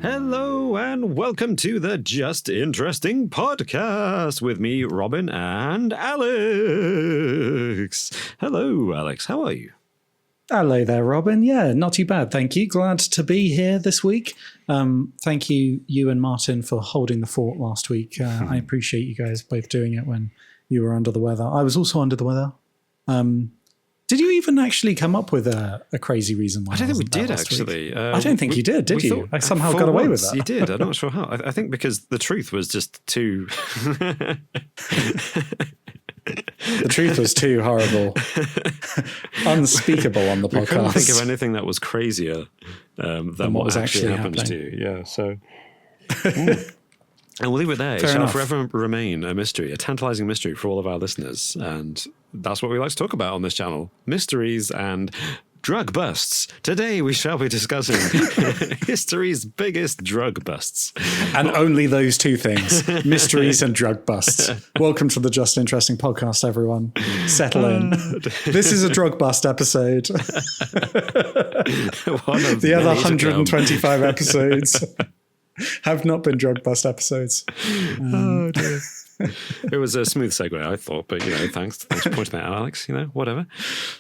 Hello and welcome to the Just Interesting podcast with me, Robin, and Alex. Hello, Alex. How are you? Hello there, Robin. Yeah, not too bad, thank you. Glad to be here this week. Thank you and Martin, for holding the fort last week. I appreciate you guys both doing it when you were under the weather. I was also under the weather. Did you even actually come up with a crazy reason why? I don't think we did, actually. I don't think you did you? I somehow got away with that. You did. I'm not sure how. I think because the truth was just too... The truth was too horrible. Unspeakable on the podcast. I couldn't think of anything that was crazier than what was actually happened to you. Yeah, so... And we'll leave it there. It shall forever remain a mystery, a tantalizing mystery for all of our listeners. And that's what we like to talk about on this channel. Mysteries and drug busts. Today we shall be discussing history's biggest drug busts. And only those two things, mysteries and drug busts. Welcome to the Just Interesting podcast, everyone. Settle in. This is a drug bust episode. The other 125 episodes have not been drug bust episodes. Oh dear. It was a smooth segue, I thought, but thanks for pointing that out, Alex. Whatever.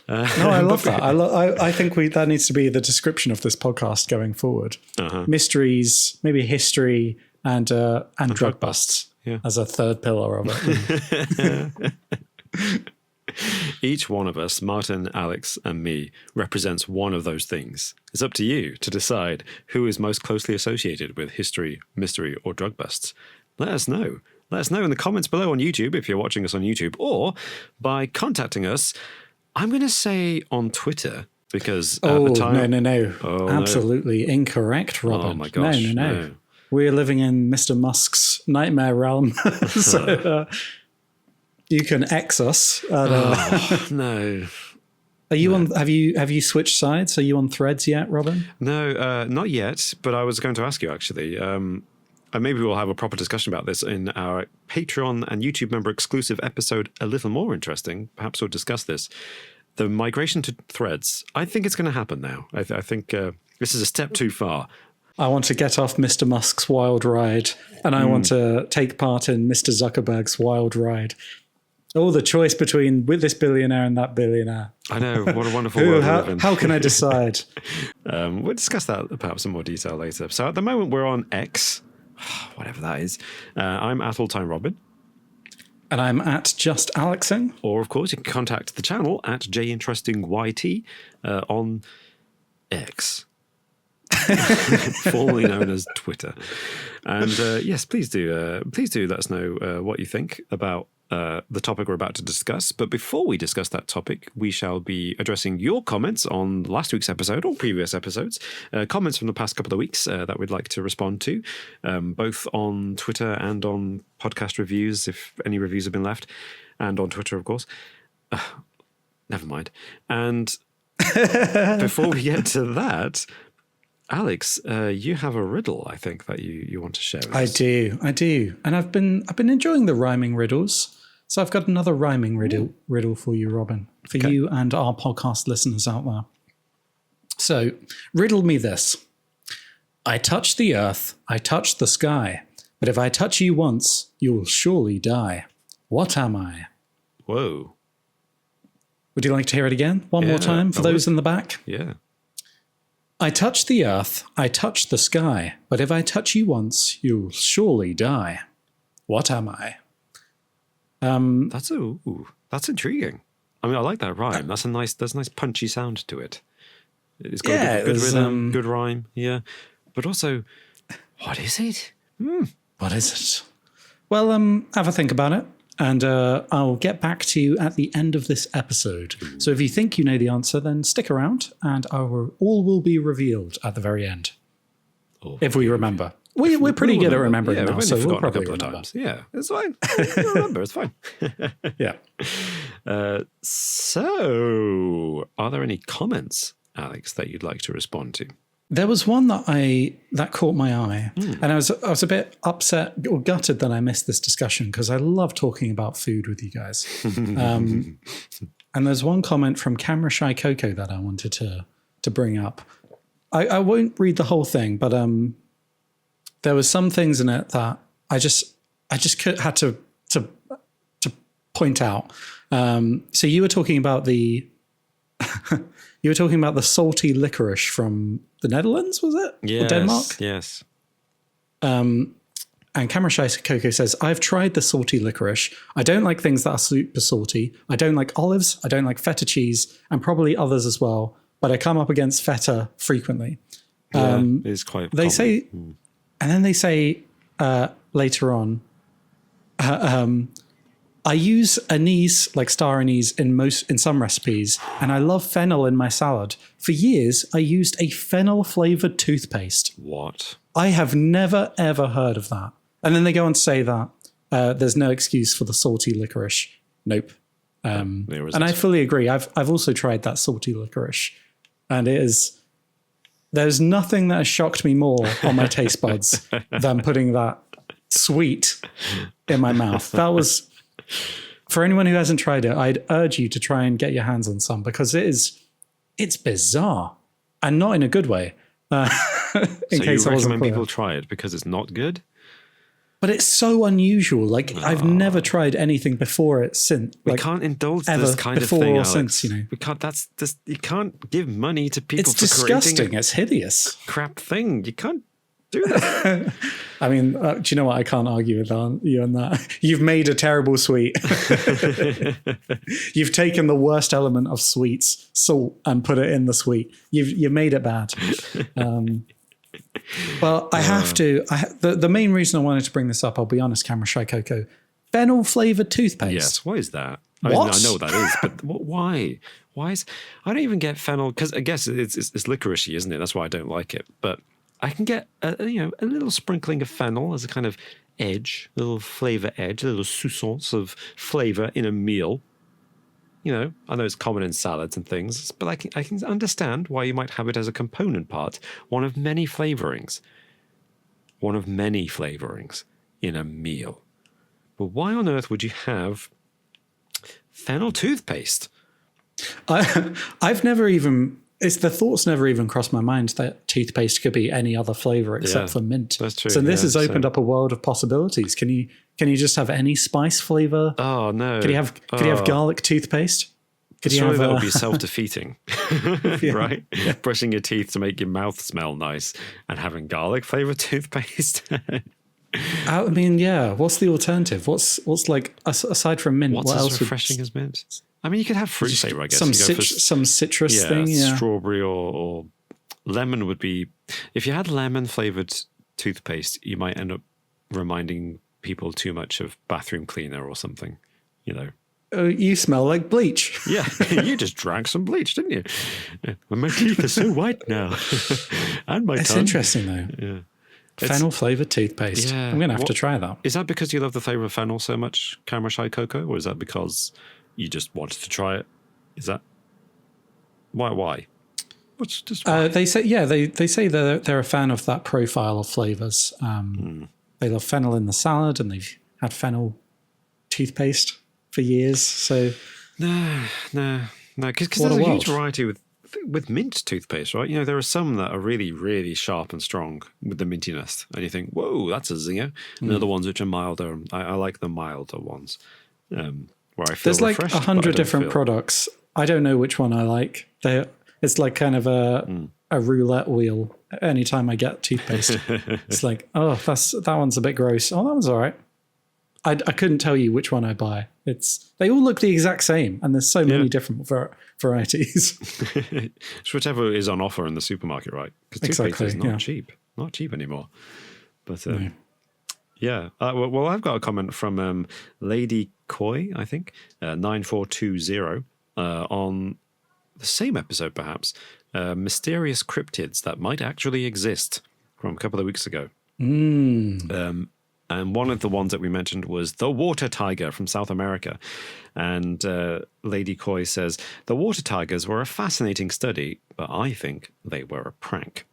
No, I love that. I think that needs to be the description of this podcast going forward. Mysteries, maybe history, and drug busts as a third pillar of it. Each one of us, Martin, Alex, and me, represents one of those things. It's up to you to decide who is most closely associated with history, mystery, or drug busts. Let us know. Let us know in the comments below on YouTube if you're watching us on YouTube, or by contacting us, I'm going to say on Twitter, because at the time... No. Oh, absolutely incorrect, Robin. Oh my gosh. No. We're living in Mr. Musk's nightmare realm. So... you can X us. No. Are you on? Have you switched sides? Are you on Threads yet, Robin? No, not yet. But I was going to ask you actually. And maybe we'll have a proper discussion about this in our Patreon and YouTube member exclusive episode. A little more interesting. Perhaps we'll discuss this. The migration to Threads. I think it's going to happen now. I think this is a step too far. I want to get off Mr. Musk's wild ride, and I want to take part in Mr. Zuckerberg's wild ride. Oh, the choice between with this billionaire and that billionaire. I know, what a wonderful world we live in. How can I decide? We'll discuss that perhaps in more detail later. So at the moment we're on X, whatever that is. I'm at Alltime Robin. And I'm at Just Alexing. Or of course you can contact the channel at JInterestingYT on X. Formerly known as Twitter. And yes, please do let us know what you think about the topic we're about to discuss. But before we discuss that topic, we shall be addressing your comments on last week's episode or previous episodes, comments from the past couple of weeks that we'd like to respond to, both on Twitter and on podcast reviews, if any reviews have been left, and on Twitter, of course. Never mind. And before we get to that, Alex, you have a riddle, I think, that you want to share with us. I do. And I've been enjoying the rhyming riddles. So I've got another rhyming riddle for you, Robin, for you and our podcast listeners out there. So, riddle me this. I touch the earth, I touch the sky, but if I touch you once, you'll surely die. What am I? Whoa. Would you like to hear it again? One more time for those in the back? Yeah. I touch the earth, I touch the sky, but if I touch you once, you'll surely die. What am I? That's intriguing. I mean, I like that rhyme. There's a nice punchy sound to it. It's got a good rhythm, good rhyme. Yeah, but also, what is it? What is it? Well, have a think about it, and I'll get back to you at the end of this episode. So if you think you know the answer, then stick around, and all will be revealed at the very end. If we remember. We're pretty good at remembering now, so we'll probably remember. Yeah, it's fine. We'll remember, it's fine. Yeah. So, are there any comments, Alex, that you'd like to respond to? There was one that caught my eye, and I was a bit upset or gutted that I missed this discussion because I love talking about food with you guys. And there's one comment from Camera Shy Coco that I wanted to bring up. I won't read the whole thing, but there was some things in it that I just had to point out. So you were talking about the salty licorice from the Netherlands, was it? Yes, or Denmark? Yes. And Camera Shy Coco says, I've tried the salty licorice. I don't like things that are super salty. I don't like olives. I don't like feta cheese, and probably others as well. But I come up against feta frequently. It's quite They common. say, and then they say later on, I use anise, like star anise, in some recipes, and I love fennel in my salad. For years, I used a fennel-flavored toothpaste. What? I have never, ever heard of that. And then they go on to say that there's no excuse for the salty licorice. Nope. There isn't. And I fully agree. I've also tried that salty licorice, and there's nothing that has shocked me more on my taste buds than putting that sweet in my mouth. That was, for anyone who hasn't tried it, I'd urge you to try and get your hands on some, because it's bizarre, and not in a good way. So In case you I wasn't recommend clear. people try it because it's not good? But it's so unusual. Like I've never tried anything before it since. We Like, can't indulge ever this kind of before thing, or Alex. since, you know. We can't. You can't give money to people it's for creating disgusting. It's hideous. a crap thing. You can't do that. I mean, do you know what? I can't argue with you on that. You've made a terrible sweet. You've taken the worst element of sweets, salt, and put it in the sweet. You've made it bad. Well, I have to. The main reason I wanted to bring this up, I'll be honest, Camera Shy Coco, fennel flavored toothpaste. Yes. What is that? What? I mean, I know what that is, but why? Why is? I don't even get fennel, because I guess it's licoricey, isn't it? That's why I don't like it. But I can get a little sprinkling of fennel as a kind of edge, a little flavor edge, a little sousance of flavor in a meal. You know, I know it's common in salads and things, but I can understand why you might have it as a component part, one of many flavorings in a meal. But why on earth would you have fennel toothpaste? I've never even. The thoughts never even crossed my mind that toothpaste could be any other flavor except for mint. That's true. So this yeah, has opened up a world of possibilities. Can you just have any spice flavor? Oh no! Could you have garlic toothpaste? Could you Surely have that would be self-defeating, right? Yeah. Brushing your teeth to make your mouth smell nice and having garlic flavored toothpaste. I mean, yeah. What's the alternative? What's like aside from mint? What's what as else refreshing as mint? I mean, you could have fruit flavor, I guess. Some You go for some citrus thing. Yeah. strawberry or lemon would be. If you had lemon flavored toothpaste, you might end up reminding people too much of bathroom cleaner or something. You know. Oh, you smell like bleach. Yeah, you just drank some bleach, didn't you? Yeah. Well, my teeth are so white now, and my It's tongue. interesting though. Yeah. Fennel flavored toothpaste. Yeah. I'm going to have What- to try that. Is that because you love the flavor of fennel so much, Camera Shy Coco, or is that because you just wanted to try it? Is that why? What's just why? They say, yeah, they say they're a fan of that profile of flavors. They love fennel in the salad, and they've had fennel toothpaste for years. So No, because What there's a a huge world. variety with mint toothpaste, right? You know, there are some that are really, really sharp and strong with the mintiness, and you think, whoa, that's a zinger. And other ones which are milder. I like the milder ones, where I feel there's like refreshed, but I 100 don't different feel- products. I don't know which one I like. It's like kind of a roulette wheel. Anytime I get toothpaste, it's like, oh, that one's a bit gross. Oh, that one's all right. I couldn't tell you which one I buy. They all look the exact same, and there's so many different varieties. It's whichever is on offer in the supermarket, right? Because toothpaste Exactly, is yeah. not cheap anymore. But yeah, well, I've got a comment from Lady Koi, I think, 9420 on the same episode, perhaps, mysterious cryptids that might actually exist from a couple of weeks ago. And one of the ones that we mentioned was the water tiger from South America. And Lady Koi says, the water tigers were a fascinating study, but I think they were a prank.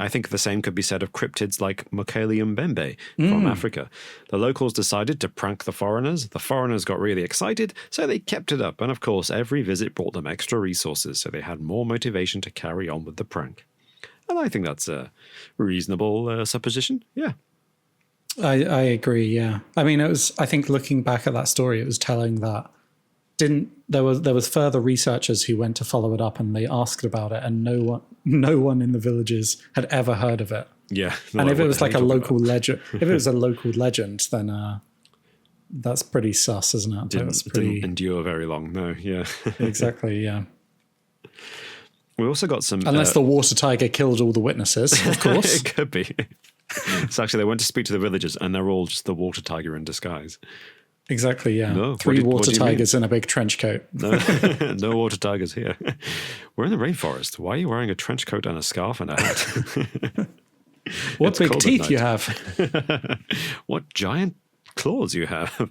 I think the same could be said of cryptids like Mokelium bembe from Africa. The locals decided to prank the foreigners. The foreigners got really excited, so they kept it up. And of course, every visit brought them extra resources, so they had more motivation to carry on with the prank. And I think that's a reasonable supposition. Yeah. I agree. Yeah. I mean, I think looking back at that story, it was telling that there was further researchers who went to follow it up and they asked about it, and no one in the villages had ever heard of it. Yeah. And if it was like a local legend, if it was a local legend, then that's pretty sus, isn't it? Didn't endure very long. No. Yeah. Exactly. Yeah. We also got some... Unless the water tiger killed all the witnesses, of course. It could be. So actually, they went to speak to the villagers, and they're all just the water tiger in disguise. Exactly, yeah. No, 3 water tigers in a big trench coat. No, no water tigers here. We're in the rainforest. Why are you wearing a trench coat and a scarf and a hat? What big teeth you have. What giant claws you have.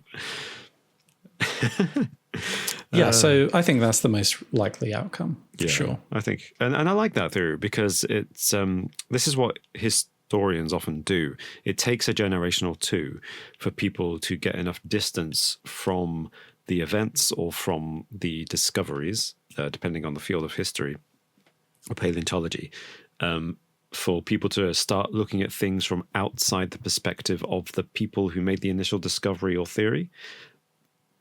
Yeah, so I think that's the most likely outcome, for sure. I think, and I like that theory because it's this is what historians often do. It takes a generation or two for people to get enough distance from the events or from the discoveries, depending on the field of history or paleontology, for people to start looking at things from outside the perspective of the people who made the initial discovery or theory.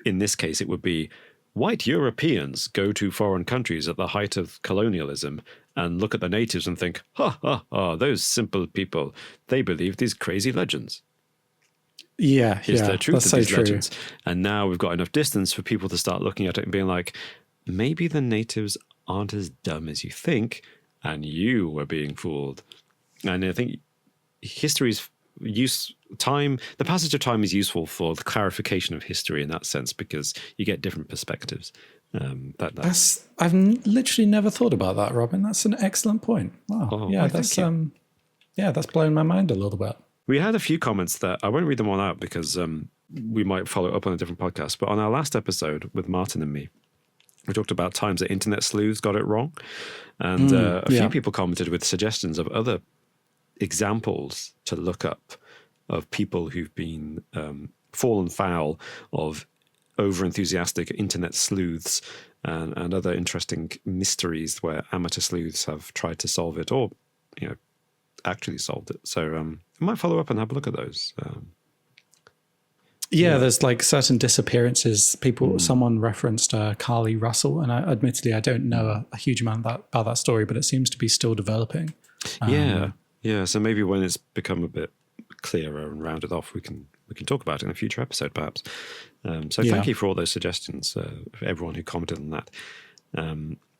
In this case, it would be white Europeans go to foreign countries at the height of colonialism and look at the natives and think, ha, ha, ha, those simple people, they believe these crazy legends. Yeah, Is there truth that's to these so legends? And now we've got enough distance for people to start looking at it and being like, maybe the natives aren't as dumb as you think, and you were being fooled. And I think history's the passage of time is useful for the clarification of history in that sense, because you get different perspectives. I've literally never thought about that, Robin. That's an excellent point. Wow. Oh, yeah, that's blown my mind a little bit. We had a few comments that I won't read them all out because we might follow up on a different podcast. But on our last episode with Martin and me, we talked about times that internet sleuths got it wrong. And a few people commented with suggestions of other examples to look up of people who've been fallen foul of over-enthusiastic internet sleuths and other interesting mysteries where amateur sleuths have tried to solve it or, actually solved it. So I might follow up and have a look at those. There's like certain disappearances. Someone referenced Carly Russell, and admittedly, I don't know a huge amount about that story, but it seems to be still developing. Yeah. So maybe when it's become a bit clearer and rounded off, we can talk about it in a future episode, perhaps. Thank you for all those suggestions, for everyone who commented on that.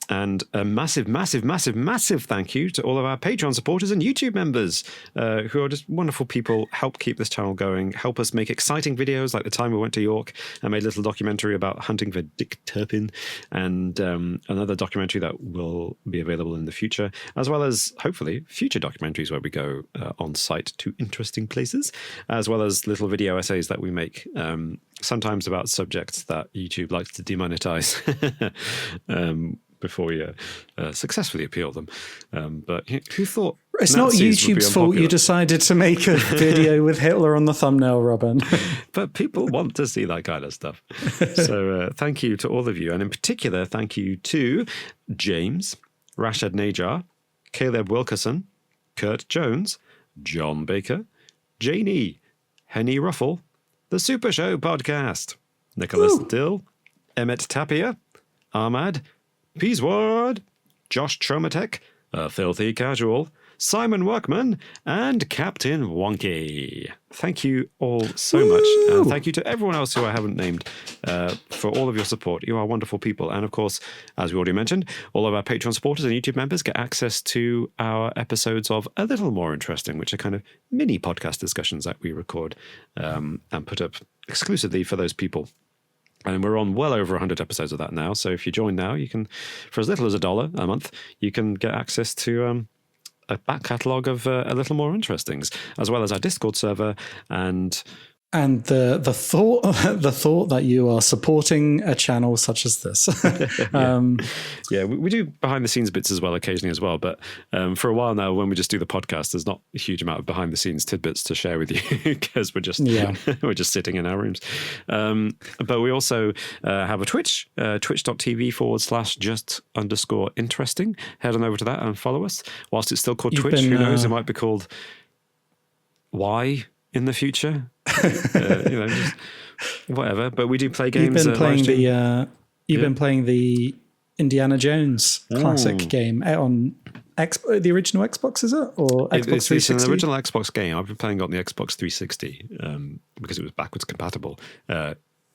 And a massive, massive, massive, massive thank you to all of our Patreon supporters and YouTube members who are just wonderful people, help keep this channel going, help us make exciting videos like the time we went to York and made a little documentary about hunting for Dick Turpin, and another documentary that will be available in the future, as well as hopefully future documentaries where we go on site to interesting places, as well as little video essays that we make, sometimes about subjects that YouTube likes to demonetize. Before we successfully appeal them. But who thought it's not YouTube's fault you decided to make a video with Hitler on the thumbnail, Robin? But people want to see that kind of stuff. So thank you to all of you. And in particular, thank you to James, Rashad Najar, Caleb Wilkerson, Kurt Jones, John Baker, Janie, Henny Ruffle, The Super Show Podcast, Nicholas Dill, Emmett Tapia, Ahmad, Peasward, Josh Tromatek, A Filthy Casual, Simon Workman, and Captain Wonky. Thank you all so much. And thank you to everyone else who I haven't named for all of your support. You are wonderful people. And of course, as we already mentioned, all of our Patreon supporters and YouTube members get access to our episodes of A Little More Interesting, which are kind of mini podcast discussions that we record and put up exclusively for those people. And we're on well over 100 episodes of that now. So if you join now, you can, for as little as $1 a month, you can get access to a back catalogue of A Little More Interestings, as well as our Discord server and the thought that you are supporting a channel such as this. We do behind the scenes bits as well occasionally as well, but for a while now when we just do the podcast, there's not a huge amount of behind the scenes tidbits to share with you because we're just sitting in our rooms, but we also have a Twitch, twitch.tv/just_interesting. Head on over to that and follow us. Whilst it's still called Twitch, who knows, it might be called Why in the future. Just whatever. But we do play games. You've been playing the Indiana Jones classic game on the original Xbox, is it? Or Xbox 360? It's an original Xbox game. I've been playing on the Xbox 360 because it was backwards compatible.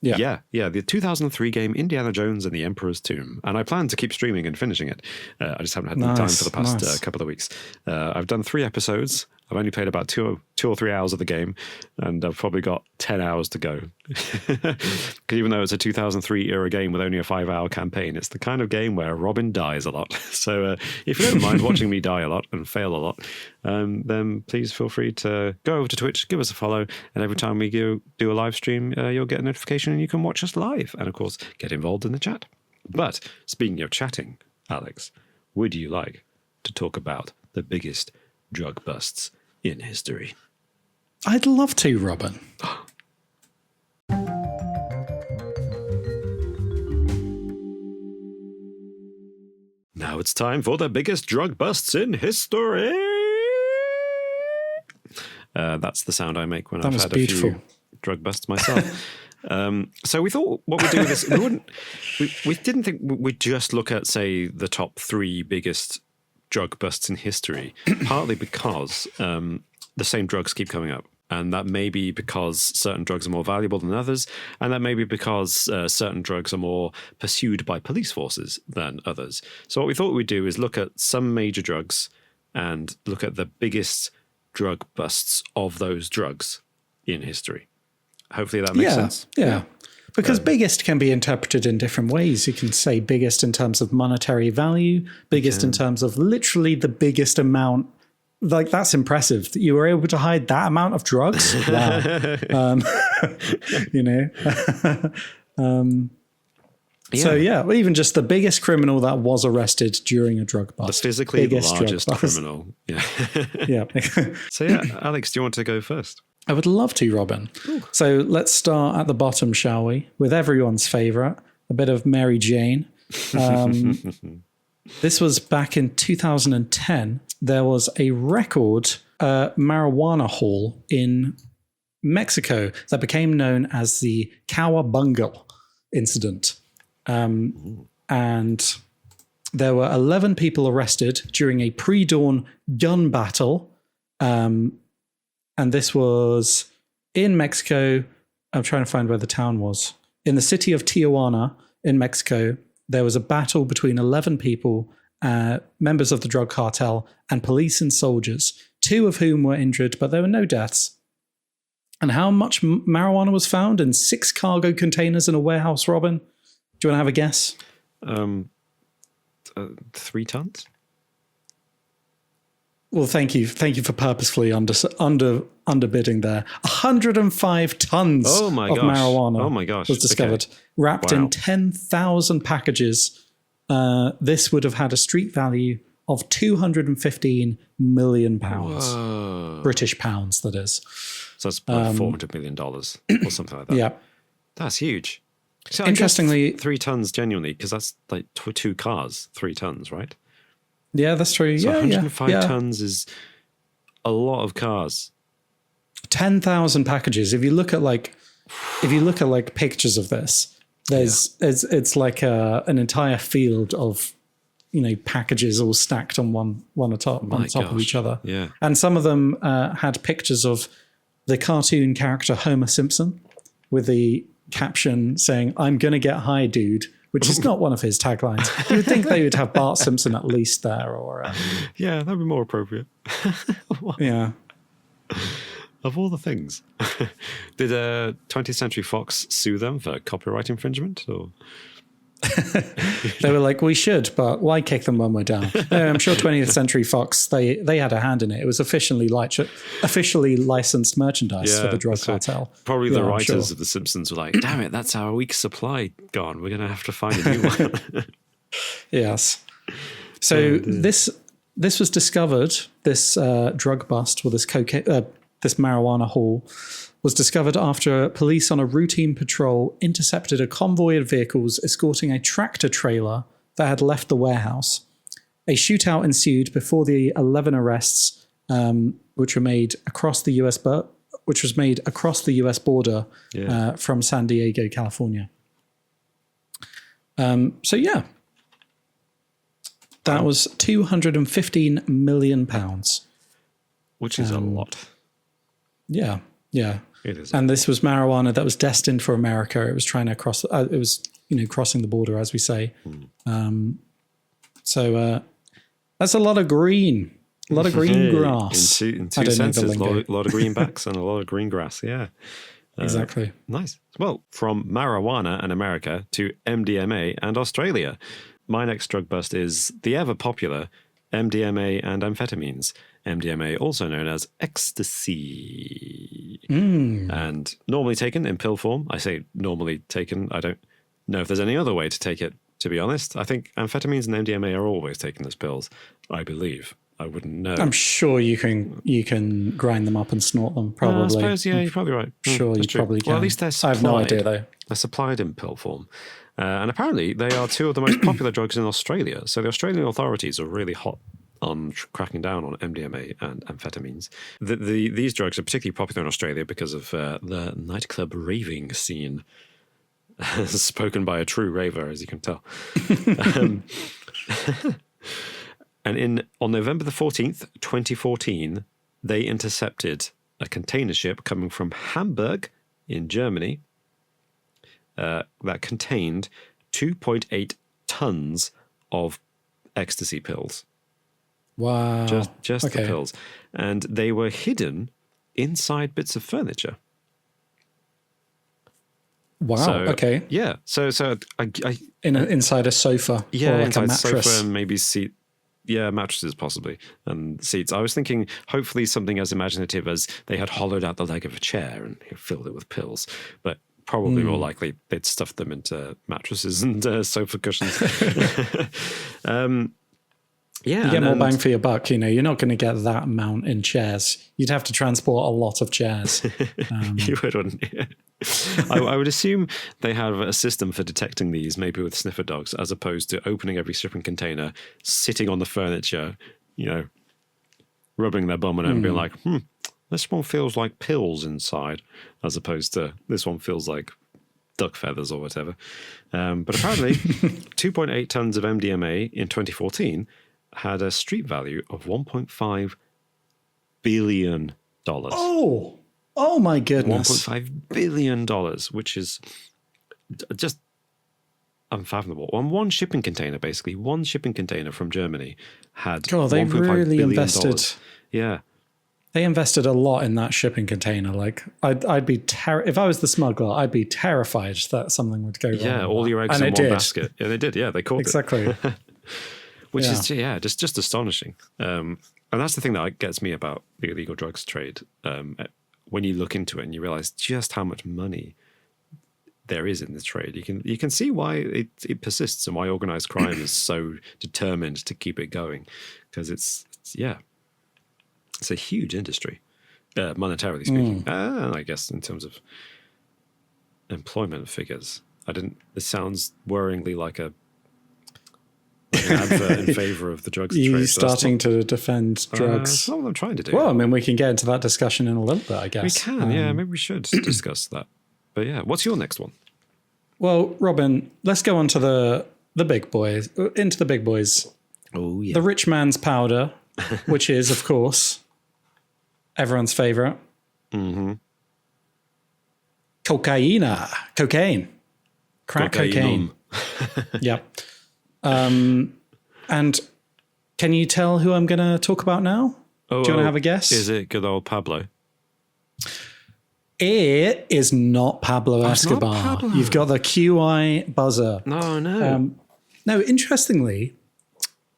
Yeah. The 2003 game Indiana Jones and the Emperor's Tomb. And I plan to keep streaming and finishing it. I just haven't had the time for the past couple of weeks. I've done 3 episodes. I've only played about 2 or 3 hours of the game, and I've probably got 10 hours to go. Because even though it's a 2003 era game with only a 5-hour campaign, it's the kind of game where Robin dies a lot. So if you don't mind watching me die a lot and fail a lot, then please feel free to go over to Twitch, give us a follow, and every time we do a live stream, you'll get a notification and you can watch us live and, of course, get involved in the chat. But speaking of chatting, Alex, would you like to talk about the biggest drug busts in history? I'd love to, Robin. Now it's time for the biggest drug busts in history. That's the sound I make when I've had a few drug busts myself. So we thought what we'd do with this, we didn't think we'd just look at, say, the top 3 biggest drug busts in history, partly because the same drugs keep coming up. And that may be because certain drugs are more valuable than others, and that may be because certain drugs are more pursued by police forces than others. So what we thought we'd do is look at some major drugs and look at the biggest drug busts of those drugs in history. Hopefully that makes sense. Yeah. Because biggest can be interpreted in different ways. You can say biggest in terms of monetary value, biggest in terms of literally the biggest amount. Like, that's impressive that you were able to hide that amount of drugs. Wow. So, even just the biggest criminal that was arrested during a drug bust. The physically largest criminal. Yeah. Yeah. So, Alex, do you want to go first? I would love to, Robin. Ooh. So let's start at the bottom, shall we? With everyone's favourite, a bit of Mary Jane. This was back in 2010. There was a record marijuana haul in Mexico that became known as the Cowabunga incident. And there were 11 people arrested during a pre-dawn gun battle. And this was in Mexico. I'm trying to find where the town was. In the city of Tijuana in Mexico, there was a battle between 11 people, members of the drug cartel, and police and soldiers, 2 of whom were injured, but there were no deaths. And how much marijuana was found in 6 cargo containers in a warehouse, Robin? Do you want to have a guess? 3 tons? Well, thank you for purposefully underbidding there. 105 tons of marijuana was discovered, wrapped in 10,000 packages. This would have had a street value of £215 million. Whoa. British pounds, that is. So that's like $400 million or something like that. Yeah. That's huge. So interestingly, 3 tons genuinely, because that's like 2 cars, 3 tons, right? Yeah, that's true. So 105 tons is a lot of cars. 10,000 packages. If you look at pictures of this, it's like an entire field of packages all stacked on one on top of each other. Yeah, and some of them had pictures of the cartoon character Homer Simpson with the caption saying, "I'm gonna get high, dude," which is not one of his taglines. You would think they would have Bart Simpson at least there, or yeah, that'd be more appropriate. Yeah. Of all the things, did 20th Century Fox sue them for copyright infringement? Or they were like, we should, but why kick them when we're down? No, I'm sure 20th Century Fox, they had a hand in it. It was officially licensed merchandise for the drug cartel. Probably the writers of The Simpsons were like, damn it, that's our week's supply gone. We're going to have to find a new one. Yes. So this was discovered, this drug bust, or this marijuana haul, was discovered after police on a routine patrol intercepted a convoy of vehicles escorting a tractor trailer that had left the warehouse. A shootout ensued before the 11 arrests, which were made across the US which was made across the US border Yeah. from San Diego, California. So yeah, that was £215 million. Which is a lot. Yeah, yeah. It is. And this was marijuana that was destined for America. It was trying to cross. It was crossing the border, as we say. So that's a lot of green. A lot of green grass. In two senses, a lot of greenbacks and a lot of green grass. Yeah. Exactly. Nice. Well, from marijuana and America to MDMA and Australia. My next drug bust is the ever popular MDMA and amphetamines. MDMA, also known as ecstasy. And normally taken in pill form. I say normally taken. I don't know if there's any other way to take it, to be honest. I think amphetamines and MDMA are always taken as pills, I believe. I wouldn't know. I'm sure you can grind them up and snort them, probably. I suppose, yeah, you're probably right. Sure, you probably can. Well, at least they're supplied. I have no idea, though. They're supplied in pill form. And apparently they are two of the most popular drugs in Australia. So the Australian authorities are really hot on cracking down on MDMA and amphetamines. These drugs are particularly popular in Australia because of the nightclub raving scene, spoken by a true raver, as you can tell. And on November the 14th, 2014, they intercepted a container ship coming from Hamburg in Germany that contained 2.8 tons of ecstasy pills. Wow. Just the pills. And they were hidden inside bits of furniture. Wow. So, okay. Yeah. So inside a sofa. Yeah, or like inside a mattress. sofa and maybe seat. Yeah, mattresses possibly and seats. I was thinking hopefully something as imaginative as they had hollowed out the leg of a chair and filled it with pills, but probably more likely they'd stuffed them into mattresses and sofa cushions. Yeah, you get more bang for your buck. You're not going to get that amount in chairs. You'd have to transport a lot of chairs. You would, wouldn't you? I would assume they have a system for detecting these, maybe with sniffer dogs, as opposed to opening every shipping container, sitting on the furniture, rubbing their bum on it and being like, this one feels like pills inside, as opposed to this one feels like duck feathers or whatever. But apparently 2.8 tons of MDMA in 2014 had a street value of $1.5 billion. Oh my goodness. $1.5 billion, which is just unfathomable. On one shipping container, basically, one shipping container from Germany had they $1.5 really billion. invested. Yeah. They invested a lot in that shipping container. Like, I'd be if I was the smuggler, I'd be terrified that something would go wrong. Yeah, all your eggs in one basket. Yeah, they did. Yeah, they caught exactly. it. Which is just astonishing. And that's the thing that gets me about the illegal drugs trade. When you look into it and you realize just how much money there is in this trade, you can see why it persists and why organized crime is so determined to keep it going, because it's a huge industry, monetarily speaking. I guess in terms of employment figures, it sounds worryingly like an advert in favor of the drugs trade. You starting to defend drugs. That's not what I'm trying to do. Well, I mean, we can get into that discussion in a little bit, I guess. We can, maybe we should discuss that. But yeah, what's your next one? Well, Robin, let's go on to the big boys, into the big boys. Oh, yeah. The rich man's powder, which is, of course, everyone's favorite. Mm-hmm. Cocaine. Crack cocaine. Yep. And can you tell who I'm going to talk about now? Do you want to have a guess? Is it good old Pablo? It is not Pablo Escobar. Not Pablo. You've got the QI buzzer. No. No, interestingly,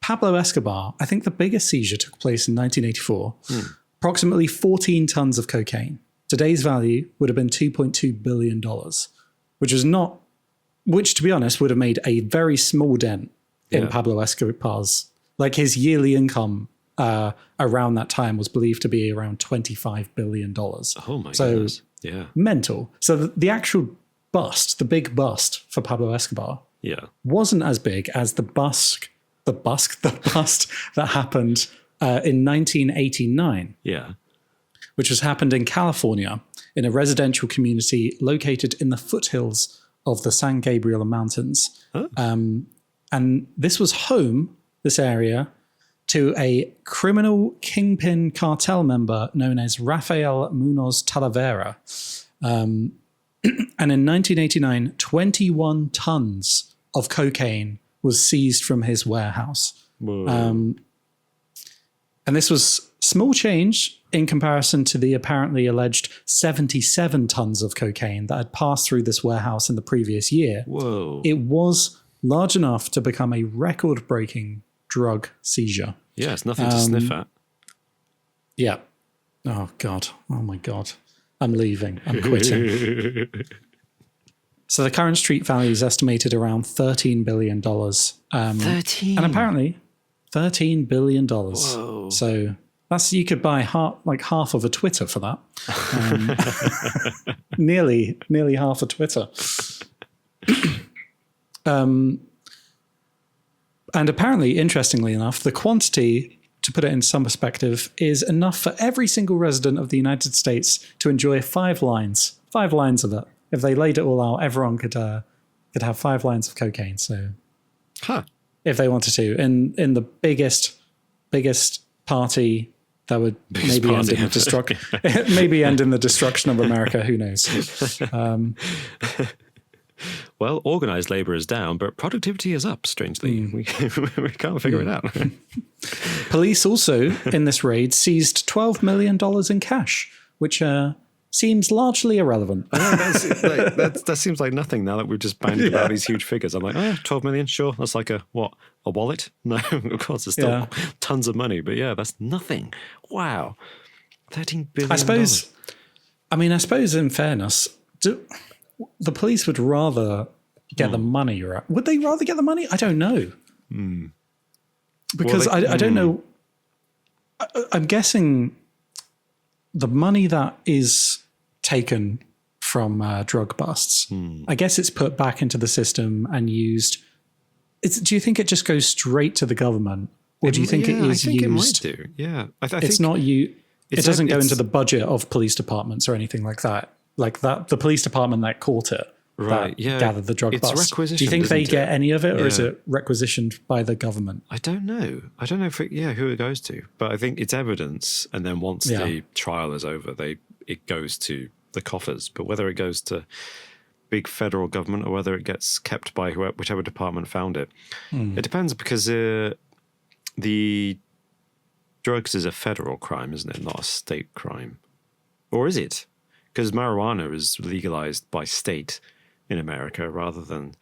Pablo Escobar, I think the biggest seizure took place in 1984. Approximately 14 tons of cocaine. Today's value would have been $2.2 billion, which, to be honest, would have made a very small dent in Pablo Escobar's. Like, his yearly income around that time was believed to be around $25 billion. Oh my goodness. Yeah. Mental. So the actual bust, the big bust for Pablo Escobar, wasn't as big as the bust that happened in 1989. Yeah. which has happened in California in a residential community located in the foothills of the San Gabriel Mountains. Huh? And this was home, this area, to a criminal kingpin cartel member known as Rafael Munoz Talavera. And in 1989, 21 tons of cocaine was seized from his warehouse. And this was small change in comparison to the apparently alleged 77 tons of cocaine that had passed through this warehouse in the previous year. Whoa. It was large enough to become a record-breaking drug seizure. Yeah, it's nothing to sniff at. Yeah. Oh, God. Oh, my God. I'm leaving. I'm quitting. So the current street value is estimated around $13 billion. 13? And apparently $13 billion. Whoa. So that's, you could buy half of a Twitter for that. Nearly half a Twitter. And apparently, interestingly enough, the quantity, to put it in some perspective, is enough for every single resident of the United States to enjoy 5 lines. 5 lines of it. If they laid it all out, everyone could have 5 lines of cocaine. So, if they wanted to, in the biggest party that would maybe end in the maybe end in the destruction of America. Who knows? Well, organized labor is down, but productivity is up, strangely. We can't figure it out. Police also, in this raid, seized $12 million in cash, which seems largely irrelevant. That seems like nothing now that we've just bandied about these huge figures. I'm like, 12 million, sure. That's like a wallet? No, of course, it's still tons of money. But yeah, that's nothing. Wow. $13 billion. I suppose in fairness, the police would rather get the money, right? Would they rather get the money? I don't know. Because I don't know. I'm guessing the money that is taken from drug busts, I guess it's put back into the system and used. Do you think it just goes straight to the government? Or do you think it is used? It might do. Yeah. I think it's not you. It doesn't go into the budget of police departments or anything like that. Like that, the police department that caught it, gathered the drug bust. Requisitioned. Do you think they get any of it, or is it requisitioned by the government? I don't know. I don't know who it goes to, but I think it's evidence, and then once the trial is over, it goes to the coffers. But whether it goes to big federal government or whether it gets kept by whichever department found it, it depends, because the drugs is a federal crime, isn't it? Not a state crime, or is it? Because marijuana is legalized by state in America rather than.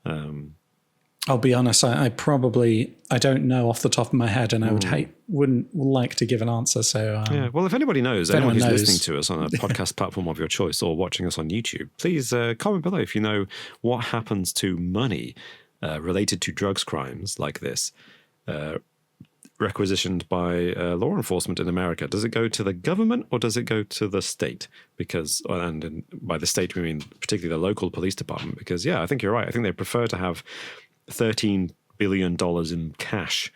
I'll be honest. I don't know off the top of my head, and I wouldn't like to give an answer. So well, if anybody knows, anyone who's listening to us on a podcast platform of your choice or watching us on YouTube, please comment below if you know what happens to money related to drugs crimes like this. Requisitioned by law enforcement in America. Does it go to the government or does it go to the state? Because, by the state we mean particularly the local police department. Because I think you're right. I think they prefer to have $13 billion in cash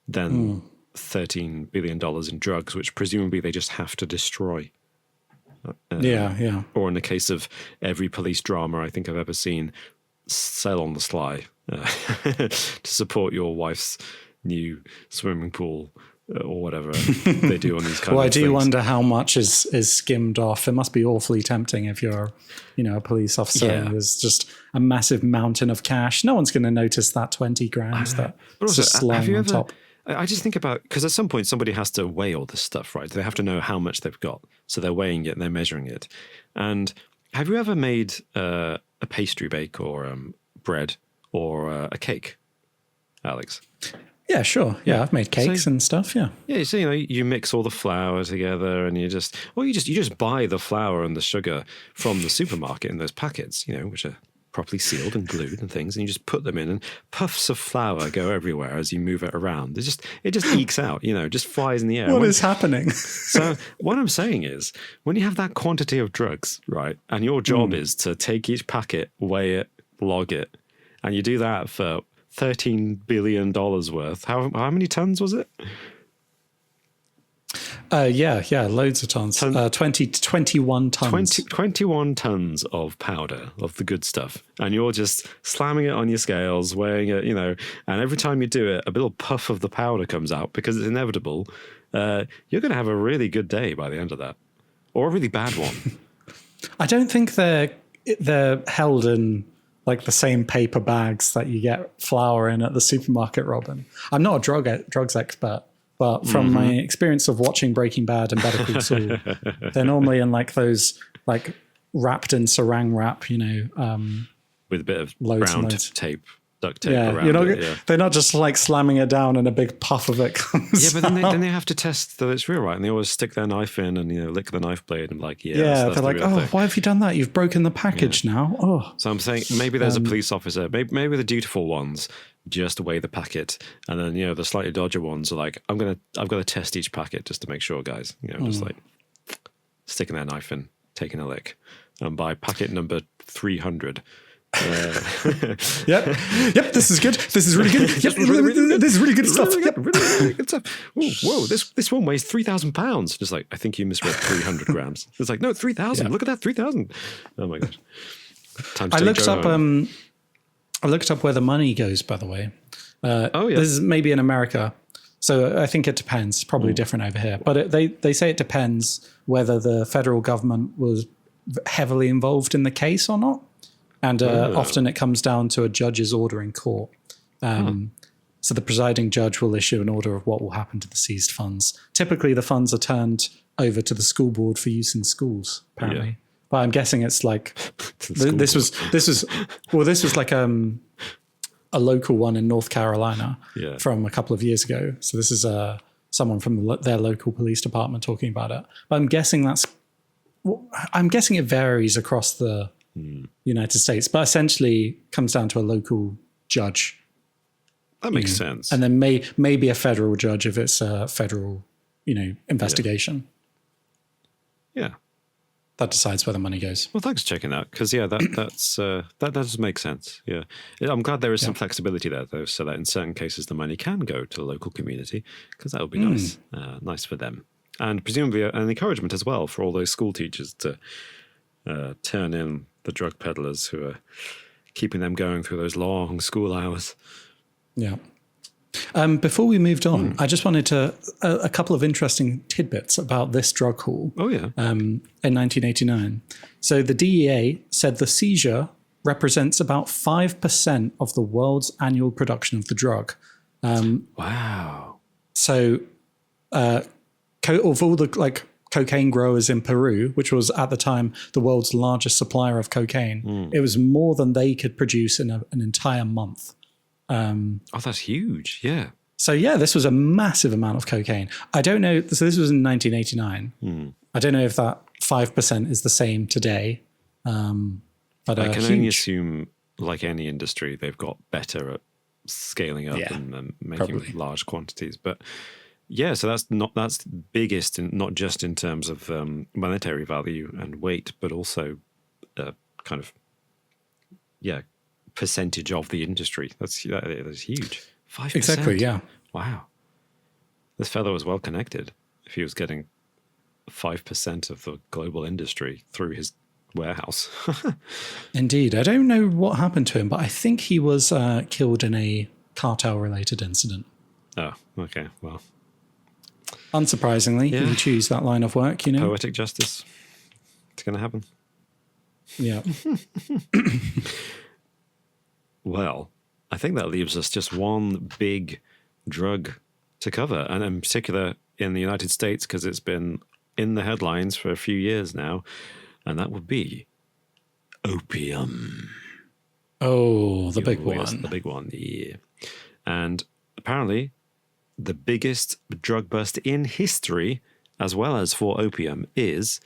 than $13 billion in drugs, which presumably they just have to destroy. Or in the case of every police drama I think I've ever seen, sell on the sly to support your wife's new swimming pool or whatever they do on these kind of things. I do wonder how much is skimmed off. It must be awfully tempting if you're, a police officer and there's just a massive mountain of cash. No one's going to notice that 20 grand that's just lying on top. I just think about, because at some point somebody has to weigh all this stuff, right? They have to know how much they've got. So they're weighing it and they're measuring it. And have you ever made a pastry bake or bread or a cake, Alex? Yeah, sure. Yeah, I've made cakes and stuff. Yeah. Yeah. So you mix all the flour together, and you just buy the flour and the sugar from the supermarket in those packets, which are properly sealed and glued and things, and you just put them in, and puffs of flour go everywhere as you move it around. It just ekes out, just flies in the air. What is happening? So what I'm saying is, when you have that quantity of drugs, right, and your job is to take each packet, weigh it, log it, and you do that for $13 billion worth. How many tons was it? Yeah, loads of tons. 21 tons. 21 tons of powder, of the good stuff. And you're just slamming it on your scales, weighing it, and every time you do it, a little puff of the powder comes out because it's inevitable. You're going to have a really good day by the end of that. Or a really bad one. I don't think they're held in like the same paper bags that you get flour in at the supermarket, Robin. I'm not a drugs expert, but from my experience of watching Breaking Bad and Better Call Saul, they're normally in like those like wrapped in saran wrap, with a bit of loads brown tape. Duct tape around it. Yeah. They're not just like slamming it down and a big puff of it comes Yeah, but then they have to test that it's real, right? And they always stick their knife in and lick the knife blade and like, they're like, why have you done that? You've broken the package now. Oh, so I'm saying maybe there's a police officer, maybe the dutiful ones just weigh the packet, and then the slightly dodger ones are like, I've got to test each packet just to make sure, guys. Just like sticking their knife in, taking a lick, and by packet number 300. Yep. This is good. This is really good. Yep, this is really good stuff. Really good stuff. Ooh, whoa, this one weighs 3,000 pounds. Just like, I think you misread 300 grams. It's like, no, 3,000. Yeah. Look at that, 3,000. Oh my gosh. I looked up where the money goes. By the way, this is maybe in America. So I think it depends. It's probably different over here, but they say it depends whether the federal government was heavily involved in the case or not. And often it comes down to a judge's order in court. So the presiding judge will issue an order of what will happen to the seized funds. Typically, the funds are turned over to the school board for use in schools, apparently. Yeah. But I'm guessing it's like this was like a local one in North Carolina from a couple of years ago. So this is someone from their local police department talking about it. But I'm guessing it varies across the United States, but essentially comes down to a local judge. That makes sense. And then maybe a federal judge if it's a federal, investigation. Yeah. That decides where the money goes. Well, thanks for checking that, because that does make sense. Yeah, I'm glad there is some flexibility there, though, so that in certain cases the money can go to the local community, because that would be nice for them, and presumably an encouragement as well for all those school teachers to turn in the drug peddlers who are keeping them going through those long school hours. Yeah. Before we moved on, I just wanted a couple of interesting tidbits about this drug haul. Oh, yeah. In 1989. So the DEA said the seizure represents about 5% of the world's annual production of the drug. Wow. So of all the cocaine growers in Peru, which was at the time the world's largest supplier of cocaine, it was more than they could produce in an entire month. That's huge. Yeah. So this was a massive amount of cocaine. I don't know. So this was in 1989. I don't know if that 5% is the same today. But I can only assume, like any industry, they've got better at scaling up and making large quantities. But yeah, so that's biggest, not just in terms of monetary value and weight, but also kind of percentage of the industry. That's huge. 5%. Exactly. Yeah. Wow. This fellow was well connected if he was getting 5% of the global industry through his warehouse. Indeed. I don't know what happened to him, but I think he was killed in a cartel-related incident. Oh, okay. Well, unsurprisingly, you choose that line of work, Poetic justice. It's going to happen. Yeah. Well, I think that leaves us just one big drug to cover, and in particular in the United States, because it's been in the headlines for a few years now, and that would be opium. Oh, the big one. The big one, yeah. And apparently the biggest drug bust in history, as well as for opium, is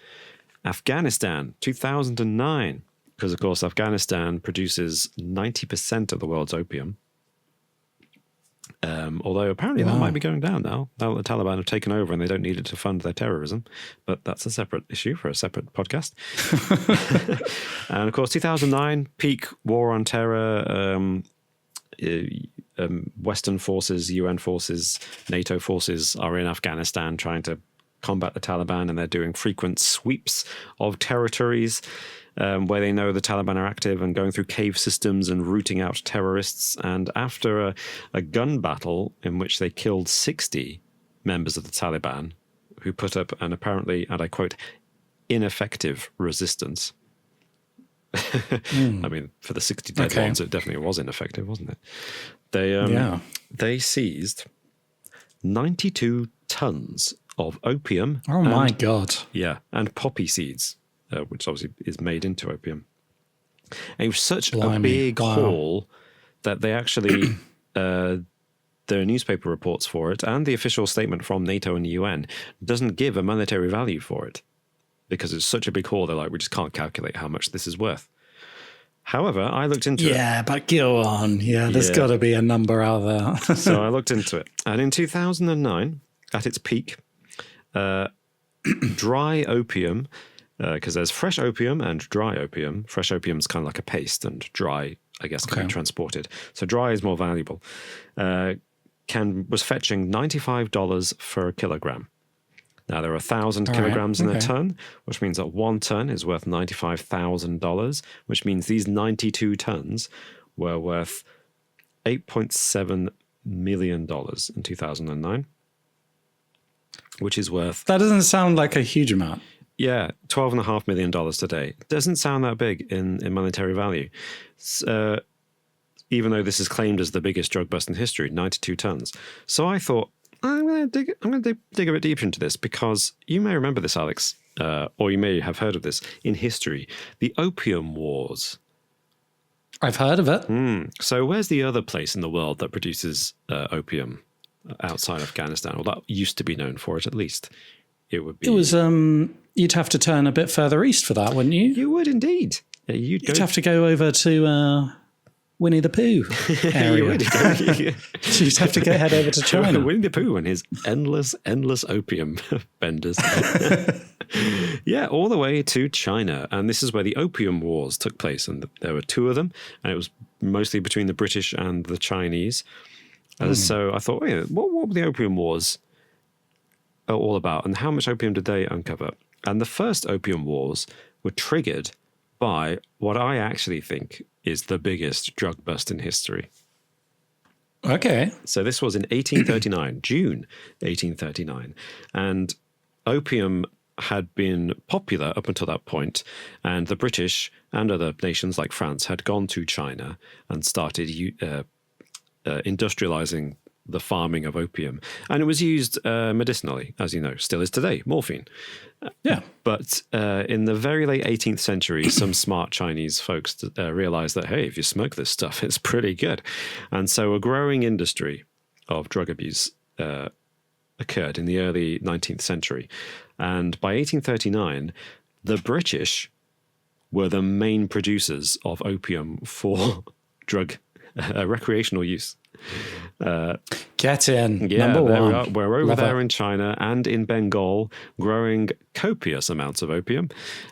Afghanistan, 2009. Because, of course, Afghanistan produces 90% of the world's opium. Although apparently that might be going down now that the Taliban have taken over and they don't need it to fund their terrorism. But that's a separate issue for a separate podcast. And, of course, 2009, peak war on terror, Western forces, UN forces, NATO forces are in Afghanistan trying to combat the Taliban, and they're doing frequent sweeps of territories where they know the Taliban are active, and going through cave systems and rooting out terrorists. And after a gun battle in which they killed 60 members of the Taliban, who put up an apparently, and I quote, ineffective resistance. I mean, for the 60 dead ones, it definitely was ineffective, wasn't it? They seized 92 tons of opium. Oh my God. Yeah, and poppy seeds, which obviously is made into opium. And it was such a big haul that they actually, their newspaper reports for it and the official statement from NATO and the UN doesn't give a monetary value for it. Because it's such a big haul, they're like, we just can't calculate how much this is worth. However, I looked into it. Yeah, but go on. Yeah, there's got to be a number out there. So I looked into it. And in 2009, at its peak, dry opium, because there's fresh opium and dry opium. Fresh opium is kind of like a paste, and dry, I guess, can be transported. So dry is more valuable. Was fetching $95 for a kilogram. Now, there are 1,000 kilograms in a ton, which means that 1 ton is worth $95,000, which means these 92 tons were worth $8.7 million in 2009, which is worth... That doesn't sound like a huge amount. Yeah, $12.5 million today. Doesn't sound that big in monetary value. Even though this is claimed as the biggest drug bust in history, 92 tons. So I thought, I'm going to dig a bit deeper into this, because you may remember this, Alex, or you may have heard of this in history, the Opium Wars. I've heard of it. So where's the other place in the world that produces opium outside Afghanistan? Well, that used to be known for it, at least. It would be. It was. You'd have to turn a bit further east for that, wouldn't you? You would indeed. You'd have to go over to Winnie the Pooh area. You would. You'd have to head over to China. Winnie the Pooh and his endless opium benders. Yeah, all the way to China. And this is where the Opium Wars took place. And there were 2 of them. And it was mostly between the British and the Chinese. So I thought, what were the Opium Wars all about? And how much opium did they uncover? And the first Opium Wars were triggered by what I actually think is the biggest drug bust in history. Okay. So this was in 1839, June 1839. And opium had been popular up until that point, and the British and other nations like France had gone to China and started industrializing the farming of opium. And it was used medicinally, as you know, still is today, morphine. Yeah. But in the very late 18th century, some smart Chinese folks realized that, hey, if you smoke this stuff, it's pretty good. And so a growing industry of drug abuse occurred in the early 19th century. And by 1839, the British were the main producers of opium for drug recreational use. Get in. Yeah, Number one. we're over there in China and in Bengal, growing copious amounts of opium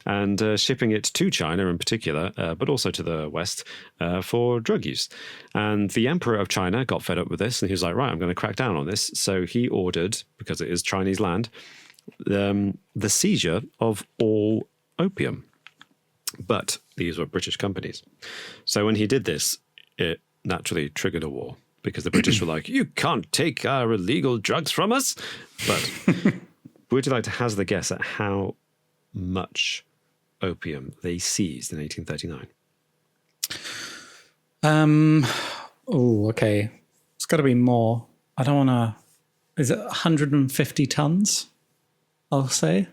and shipping it to China in particular, but also to the West for drug use. And the Emperor of China got fed up with this, and he was like, right, I'm going to crack down on this. So he ordered, because it is Chinese land, the seizure of all opium. But these were British companies. So when he did this, it naturally triggered a war, because the British were like, you can't take our illegal drugs from us. But would you like to hazard a guess at how much opium they seized in 1839? Okay. It's got to be more. I don't want to... Is it 150 tons, I'll say?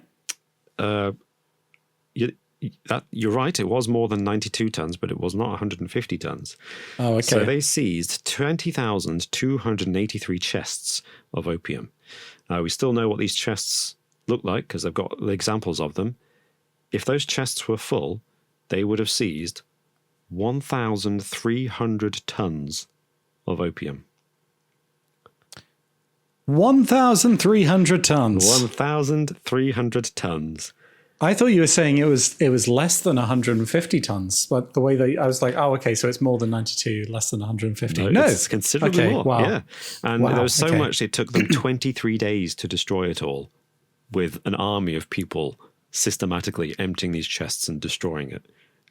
You're right, it was more than 92 tons, but it was not 150 tons. Oh, okay. So they seized 20,283 chests of opium. We still know what these chests look like, because they've got examples of them. If those chests were full, they would have seized 1,300 tons of opium. 1,300 tons. 1,300 tons. I thought you were saying it was less than 150 tons, but the way that I was like, oh, okay, so it's more than 92, less than 150. No, it's considerably more. Wow. Yeah, and there was so much, it took them 23 days to destroy it all. with an army of people systematically emptying these chests and destroying it.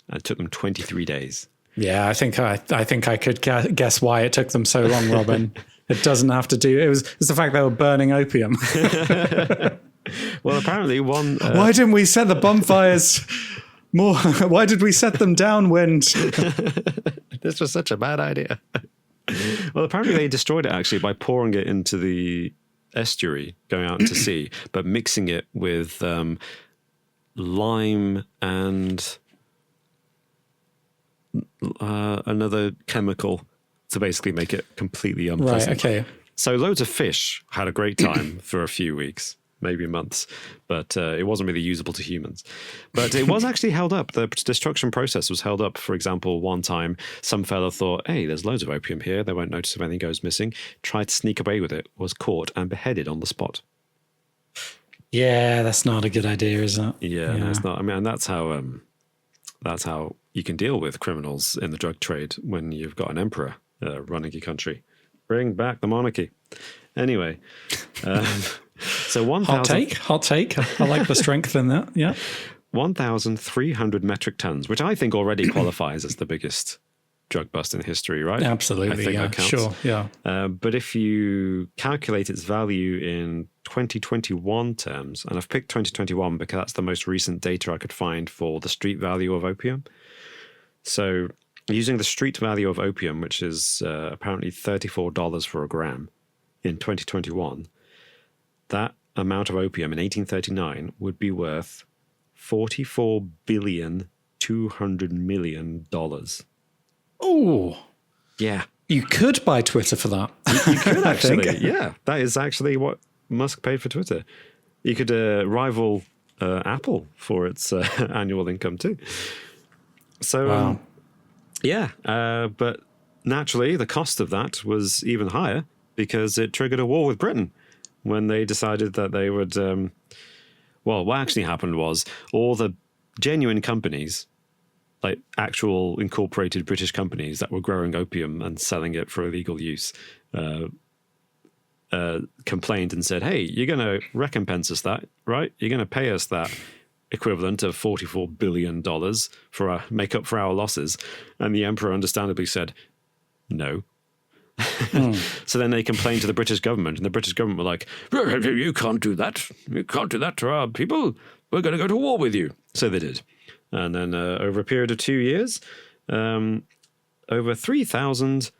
And it took them 23 days. Yeah, I think I could guess why it took them so long, Robin. It doesn't have to do. It's the fact they were burning opium. Well, apparently one. Why didn't we set the bonfires more? Why did we set them downwind? This was such a bad idea. Well, apparently they destroyed it actually by pouring it into the estuary going out to sea, but mixing it with lime and another chemical to basically make it completely unpleasant. Right, okay. So loads of fish had a great time for a few weeks, maybe months, but it wasn't really usable to humans. But it was actually held up. The destruction process was held up. For example, one time some fella thought, hey, there's loads of opium here. They won't notice if anything goes missing. Tried to sneak away with it, was caught and beheaded on the spot. Yeah, that's not a good idea, is it? Yeah. No, it's not. I mean, and that's how you can deal with criminals in the drug trade when you've got an emperor running your country. Bring back the monarchy. Anyway, so 1,000... Hot take. I like the strength in that, yeah. 1,300 metric tons, which I think already qualifies as the biggest drug bust in history, right? Absolutely, I think yeah, that counts. sure, yeah. But if you calculate its value in 2021 terms, and I've picked 2021 because that's the most recent data I could find for the street value of opium. So using the street value of opium, which is apparently $34 for a gram in 2021, that amount of opium in 1839 would be worth $44,200,000,000. Oh, yeah. You could buy Twitter for that. You could actually. Yeah, that is actually what Musk paid for Twitter. You could rival Apple for its annual income too. So, Wow. But naturally, the cost of that was even higher because it triggered a war with Britain when they decided that they would. What actually happened was all the genuine companies, like actual incorporated British companies that were growing opium and selling it for illegal use, complained and said, hey, you're going to recompense us that, right? You're going to pay us that equivalent of $44 billion for make up for our losses. And the emperor understandably said, no. So then they complained to the British government, and the British government were like, you can't do that. You can't do that to our people. We're going to go to war with you. So they did. And then over a period of 2 years, over 3,000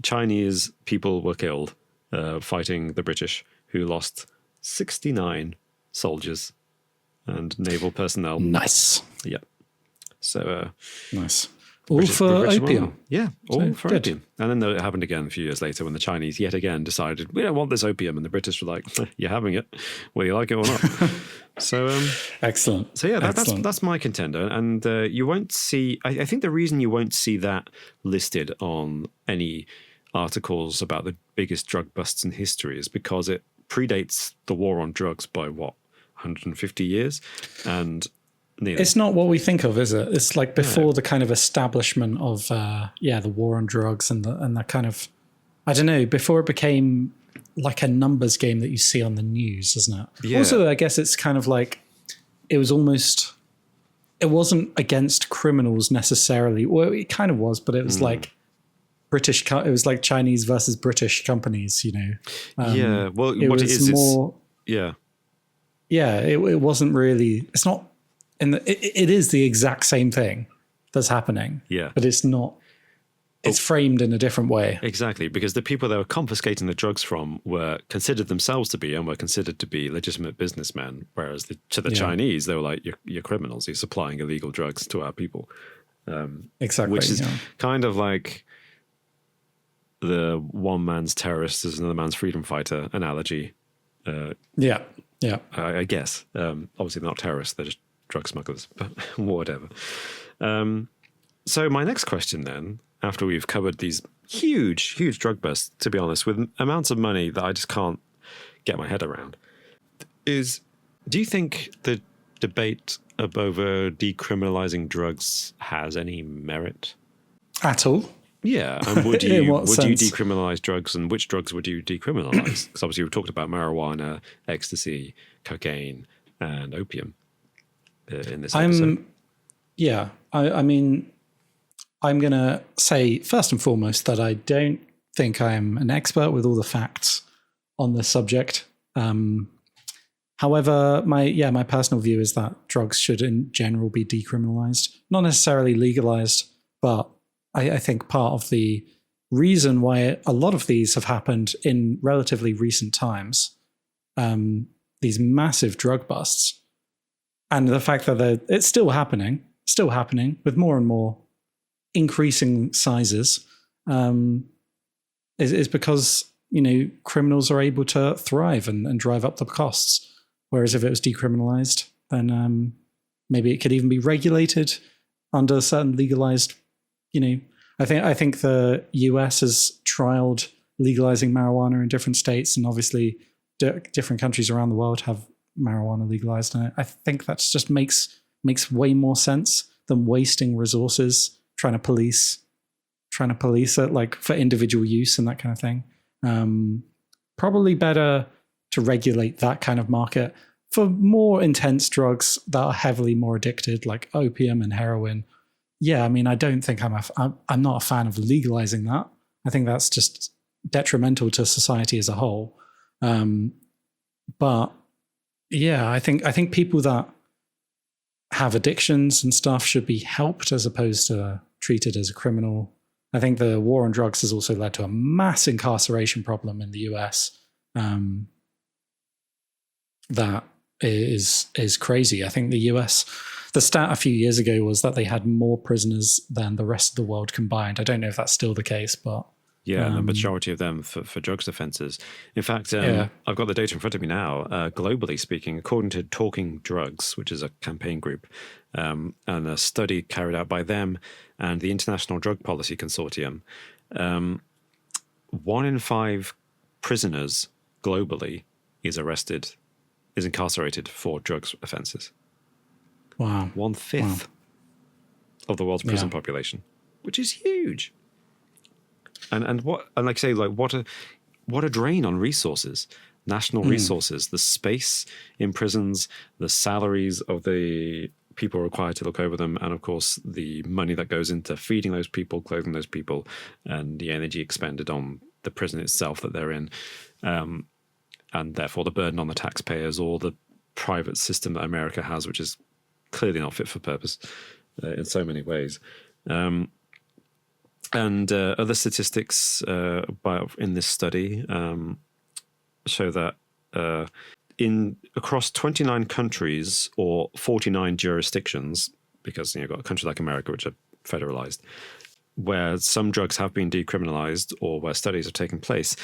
Chinese people were killed fighting the British, who lost 69 soldiers and naval personnel. Nice. Yeah. So nice. All for opium. Yeah, all for good. opium. And then it happened again a few years later when the Chinese yet again decided, we don't want this opium. And the British were like, you're having it, whether you like it or not. So excellent. So yeah, that's my contender. And you won't see, I think the reason you won't see that listed on any articles about the biggest drug busts in history is because it predates the war on drugs by 150 years? And it's not what we think of, is it? It's like before the kind of establishment of the war on drugs and that kind of, I don't know, before it became like a numbers game that you see on the news, isn't it? Yeah. Also, I guess it's kind of like it wasn't against criminals necessarily. Well, it kind of was, but it was like it was like Chinese versus British companies, you know. Well, what it is more. Yeah. Yeah, it wasn't really. It's not. It is the exact same thing that's happening. Yeah. But it's not. It's framed in a different way. Exactly, because the people they were confiscating the drugs from were considered themselves to be and were considered to be legitimate businessmen, whereas to the Chinese, they were like, you're criminals. You're supplying illegal drugs to our people. Exactly. Which is kind of like the one man's terrorist is another man's freedom fighter analogy. Yeah. I guess. Obviously, they're not terrorists. They're just drug smugglers, but whatever. So my next question then, after we've covered these huge drug busts, to be honest, with amounts of money that I just can't get my head around, is do you think the debate over decriminalizing drugs has any merit? At all? Yeah, and would In you what sense? decriminalize drugs, and which drugs would you decriminalize? Because obviously we've talked about marijuana, ecstasy, cocaine, and opium in this episode. I mean, I'm going to say first and foremost that I don't think I'm an expert with all the facts on this subject. However, my personal view is that drugs should in general be decriminalized, not necessarily legalized, but I think part of the reason why a lot of these have happened in relatively recent times, these massive drug busts, and the fact that it's still happening with more and more increasing sizes, is because criminals are able to thrive and drive up the costs. Whereas if it was decriminalized, then maybe it could even be regulated under certain legalized. I think the US has trialed legalizing marijuana in different states, and obviously different countries around the world have marijuana legalized. And I think that just makes way more sense than wasting resources trying to police it like for individual use and that kind of thing. Probably better to regulate that kind of market for more intense drugs that are heavily more addicted, like opium and heroin. Yeah, I mean, I don't think I'm not a fan of legalizing that. I think that's just detrimental to society as a whole. But yeah, I think people that have addictions and stuff should be helped as opposed to treated as a criminal. I think the war on drugs has also led to a mass incarceration problem in the US. That is crazy. I think the US, the stat a few years ago was that they had more prisoners than the rest of the world combined. I don't know if that's still the case, but yeah, the majority of them for drugs offences. In fact, I've got the data in front of me now. Globally speaking, according to Talking Drugs, which is a campaign group, and a study carried out by them and the International Drug Policy Consortium, 1 in 5 prisoners globally is incarcerated for drugs offences. Wow. 1/5 of the world's prison population, which is huge. And like I say, like what a drain on resources, national resources, the space in prisons, the salaries of the people required to look over them, and of course the money that goes into feeding those people, clothing those people, and the energy expended on the prison itself that they're in, and therefore the burden on the taxpayers or the private system that America has, which is clearly not fit for purpose in so many ways. And other statistics in this study show that across 29 countries or 49 jurisdictions, because you've got a country like America which are federalized, where some drugs have been decriminalized or where studies have taken place,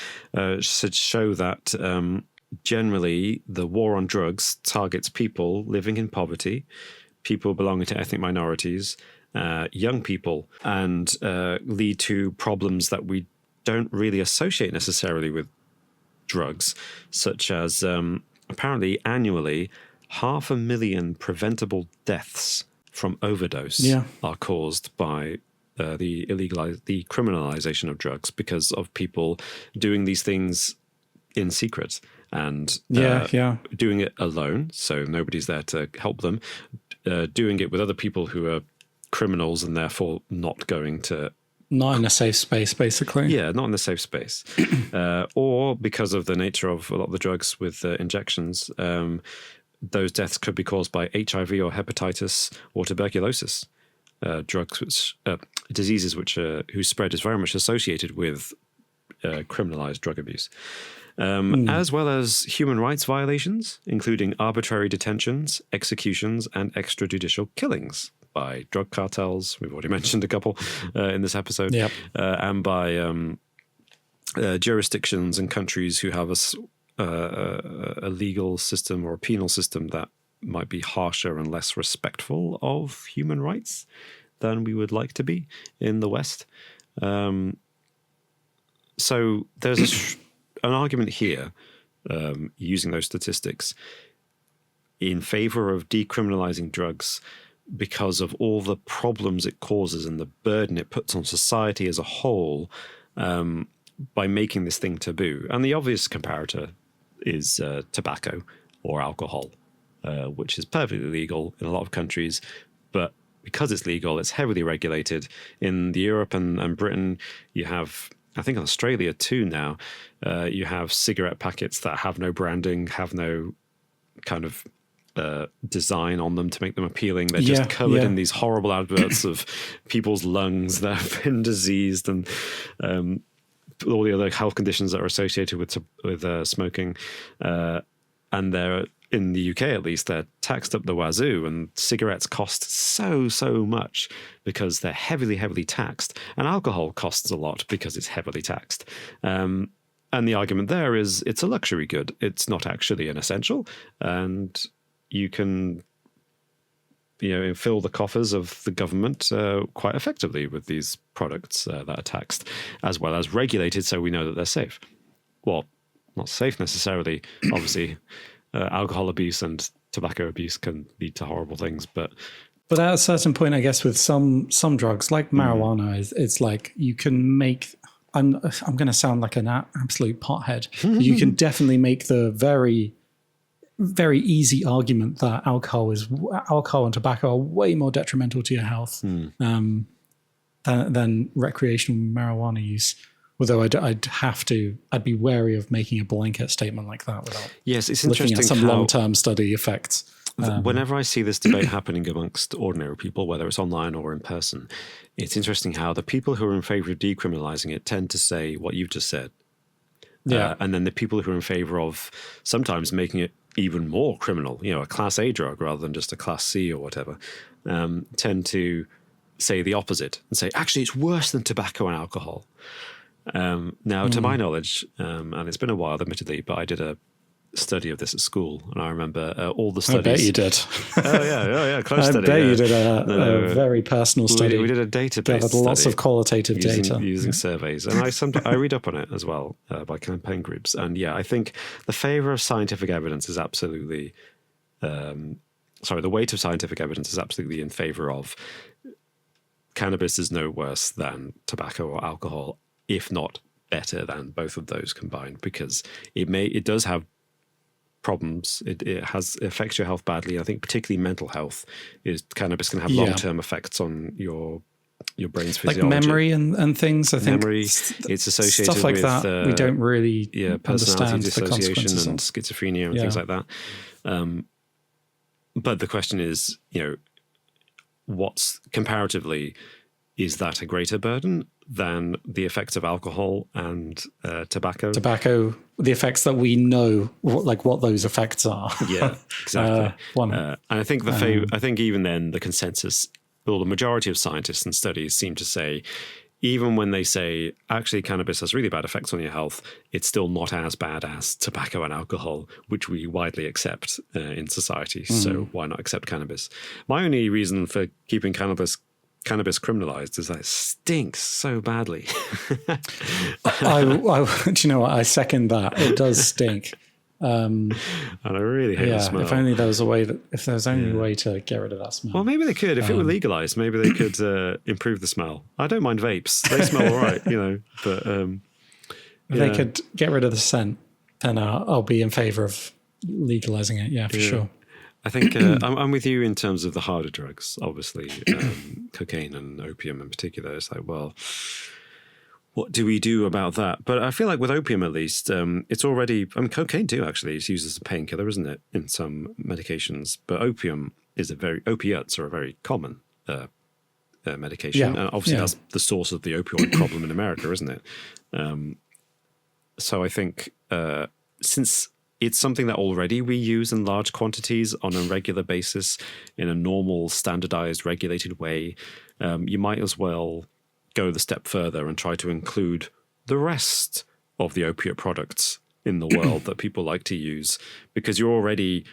should show that generally the war on drugs targets people living in poverty, people belonging to ethnic minorities, young people, and lead to problems that we don't really associate necessarily with drugs, such as apparently annually 500,000 preventable deaths from overdose are caused by the criminalization of drugs because of people doing these things in secret and doing it alone, so nobody's there to help them, doing it with other people who are criminals and therefore not in a safe space, basically. Yeah, not in a safe space. Or because of the nature of a lot of the drugs with injections, those deaths could be caused by HIV or hepatitis or tuberculosis. Diseases whose spread is very much associated with criminalized drug abuse. As well as human rights violations, including arbitrary detentions, executions, and extrajudicial killings by drug cartels. We've already mentioned a couple in this episode. Yep. And by jurisdictions and countries who have a legal system or a penal system that might be harsher and less respectful of human rights than we would like to be in the West. So there's an argument here, using those statistics, in favor of decriminalizing drugs because of all the problems it causes and the burden it puts on society as a whole by making this thing taboo. And the obvious comparator is tobacco or alcohol, which is perfectly legal in a lot of countries, but because it's legal, it's heavily regulated. In Europe and Britain, you have, I think in Australia too now, you have cigarette packets that have no branding, have no kind of design on them to make them appealing. They're just covered in these horrible adverts of people's lungs that have been diseased and all the other health conditions that are associated with smoking. And they're, in the UK at least, they're taxed up the wazoo, and cigarettes cost so much because they're heavily taxed, and alcohol costs a lot because it's heavily taxed. And the argument there is it's a luxury good. It's not actually an essential, and you can, fill the coffers of the government quite effectively with these products that are taxed, as well as regulated, so we know that they're safe. Well, not safe necessarily, obviously. Alcohol abuse and tobacco abuse can lead to horrible things, but at a certain point, I guess with some drugs like marijuana, it's like you can make. I'm going to sound like an absolute pothead. You can definitely make the very, very easy argument that alcohol and tobacco are way more detrimental to your health than recreational marijuana use. Although I'd be wary of making a blanket statement like that without it's looking interesting at some long-term study effects. Whenever I see this debate happening amongst ordinary people, whether it's online or in person, it's interesting how the people who are in favor of decriminalizing it tend to say what you've just said. And then the people who are in favor of sometimes making it even more criminal, a class A drug rather than just a class C or whatever, tend to say the opposite and say, actually, it's worse than tobacco and alcohol. Now, to my knowledge, and it's been a while, admittedly, but I did a study of this at school, and I remember all the studies. I bet you did. Close study. I bet you did a very personal study. We did a database gathered lots of qualitative data using surveys, and I read up on it as well by campaign groups. And I think the favor of scientific evidence is absolutely, the weight of scientific evidence is absolutely in favor of cannabis is no worse than tobacco or alcohol, if not better than both of those combined, because it does have problems. It affects your health badly. I think particularly mental health. Cannabis can have long-term effects on your brain's physiology, like memory and things. I think memory. It's associated stuff like with that. We don't really personality understand dissociation the and schizophrenia and things like that. But the question is, what's comparatively, is that a greater burden than the effects of alcohol and tobacco? Tobacco, the effects that we know, what those effects are. Yeah, exactly. And I think I think even then the consensus, or the majority of scientists and studies seem to say, even when they say actually cannabis has really bad effects on your health, it's still not as bad as tobacco and alcohol, which we widely accept in society. So why not accept cannabis? My only reason for keeping cannabis criminalized is that it stinks so badly. Do you know what? I second that. It does stink. And I really hate the smell. If only there was a way if there was only a way to get rid of that smell. Well, maybe they could. If it were legalized, maybe they could improve the smell. I don't mind vapes. They smell all right, but if they could get rid of the scent, then I'll be in favor of legalizing it. Yeah, for sure. I think I'm with you in terms of the harder drugs, obviously, cocaine and opium in particular. It's like, well, what do we do about that? But I feel like with opium, at least, it's already, cocaine too, actually, is used as a painkiller, isn't it, in some medications? But opiates are a very common medication. And obviously that's the source of the opioid problem in America, isn't it? So I think since it's something that already we use in large quantities on a regular basis in a normal, standardized, regulated way, you might as well go the step further and try to include the rest of the opiate products in the world that people like to use, because you're already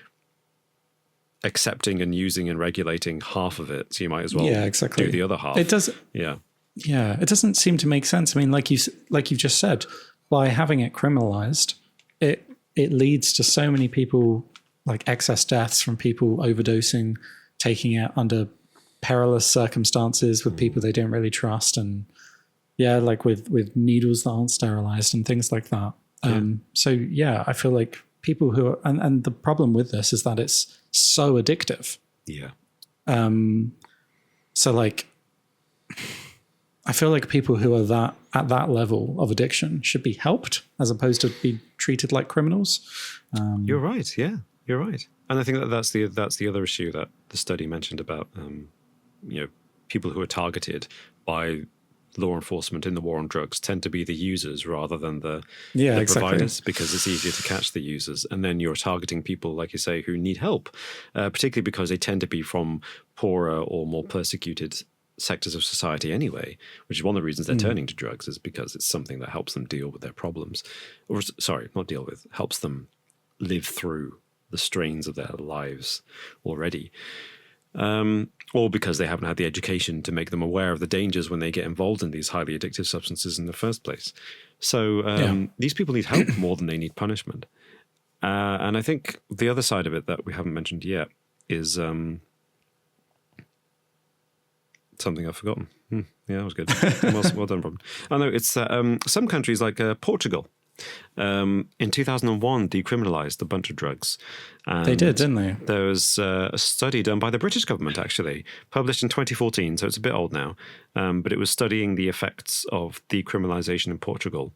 accepting and using and regulating half of it. So you might as well do the other half. It does. Yeah. Yeah. It doesn't seem to make sense. I mean, like you've just said, by having it criminalized, it leads to so many people, like excess deaths from people overdosing, taking it under perilous circumstances with people they don't really trust, and like with needles that aren't sterilized and things like that. So yeah, I feel like people who are, and the problem with this is that it's so addictive. Yeah. So like, I feel like people who are at that level of addiction should be helped as opposed to be treated like criminals. You're right. Yeah, you're right. And I think that's the other issue that the study mentioned about, people who are targeted by law enforcement in the war on drugs tend to be the users rather than the providers, because it's easier to catch the users. And then you're targeting people, like you say, who need help, particularly because they tend to be from poorer or more persecuted sectors of society anyway, which is one of the reasons they're turning to drugs, is because it's something that helps them deal with their problems. Or, sorry, not deal with, helps them live through the strains of their lives already. Or because they haven't had the education to make them aware of the dangers when they get involved in these highly addictive substances in the first place. So these people need help more than they need punishment. And I think the other side of it that we haven't mentioned yet is something I've forgotten. Yeah, that was good. Well done, Robin. I know it's some countries like Portugal. In 2001, decriminalised a bunch of drugs. And they did, didn't they? There was a study done by the British government, actually, published in 2014, so it's a bit old now, but it was studying the effects of decriminalisation in Portugal.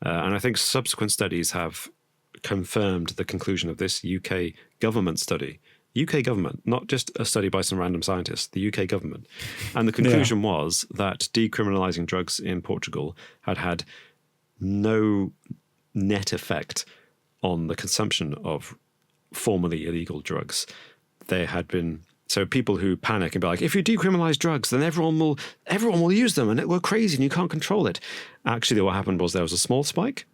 And I think subsequent studies have confirmed the conclusion of this UK government study. UK government, not just a study by some random scientists, the UK government. And the conclusion was that decriminalising drugs in Portugal had no net effect on the consumption of formerly illegal drugs. There had been, so people who panic and be like, if you decriminalise drugs, then everyone will use them and it will go crazy and you can't control it. Actually, what happened was there was a small spike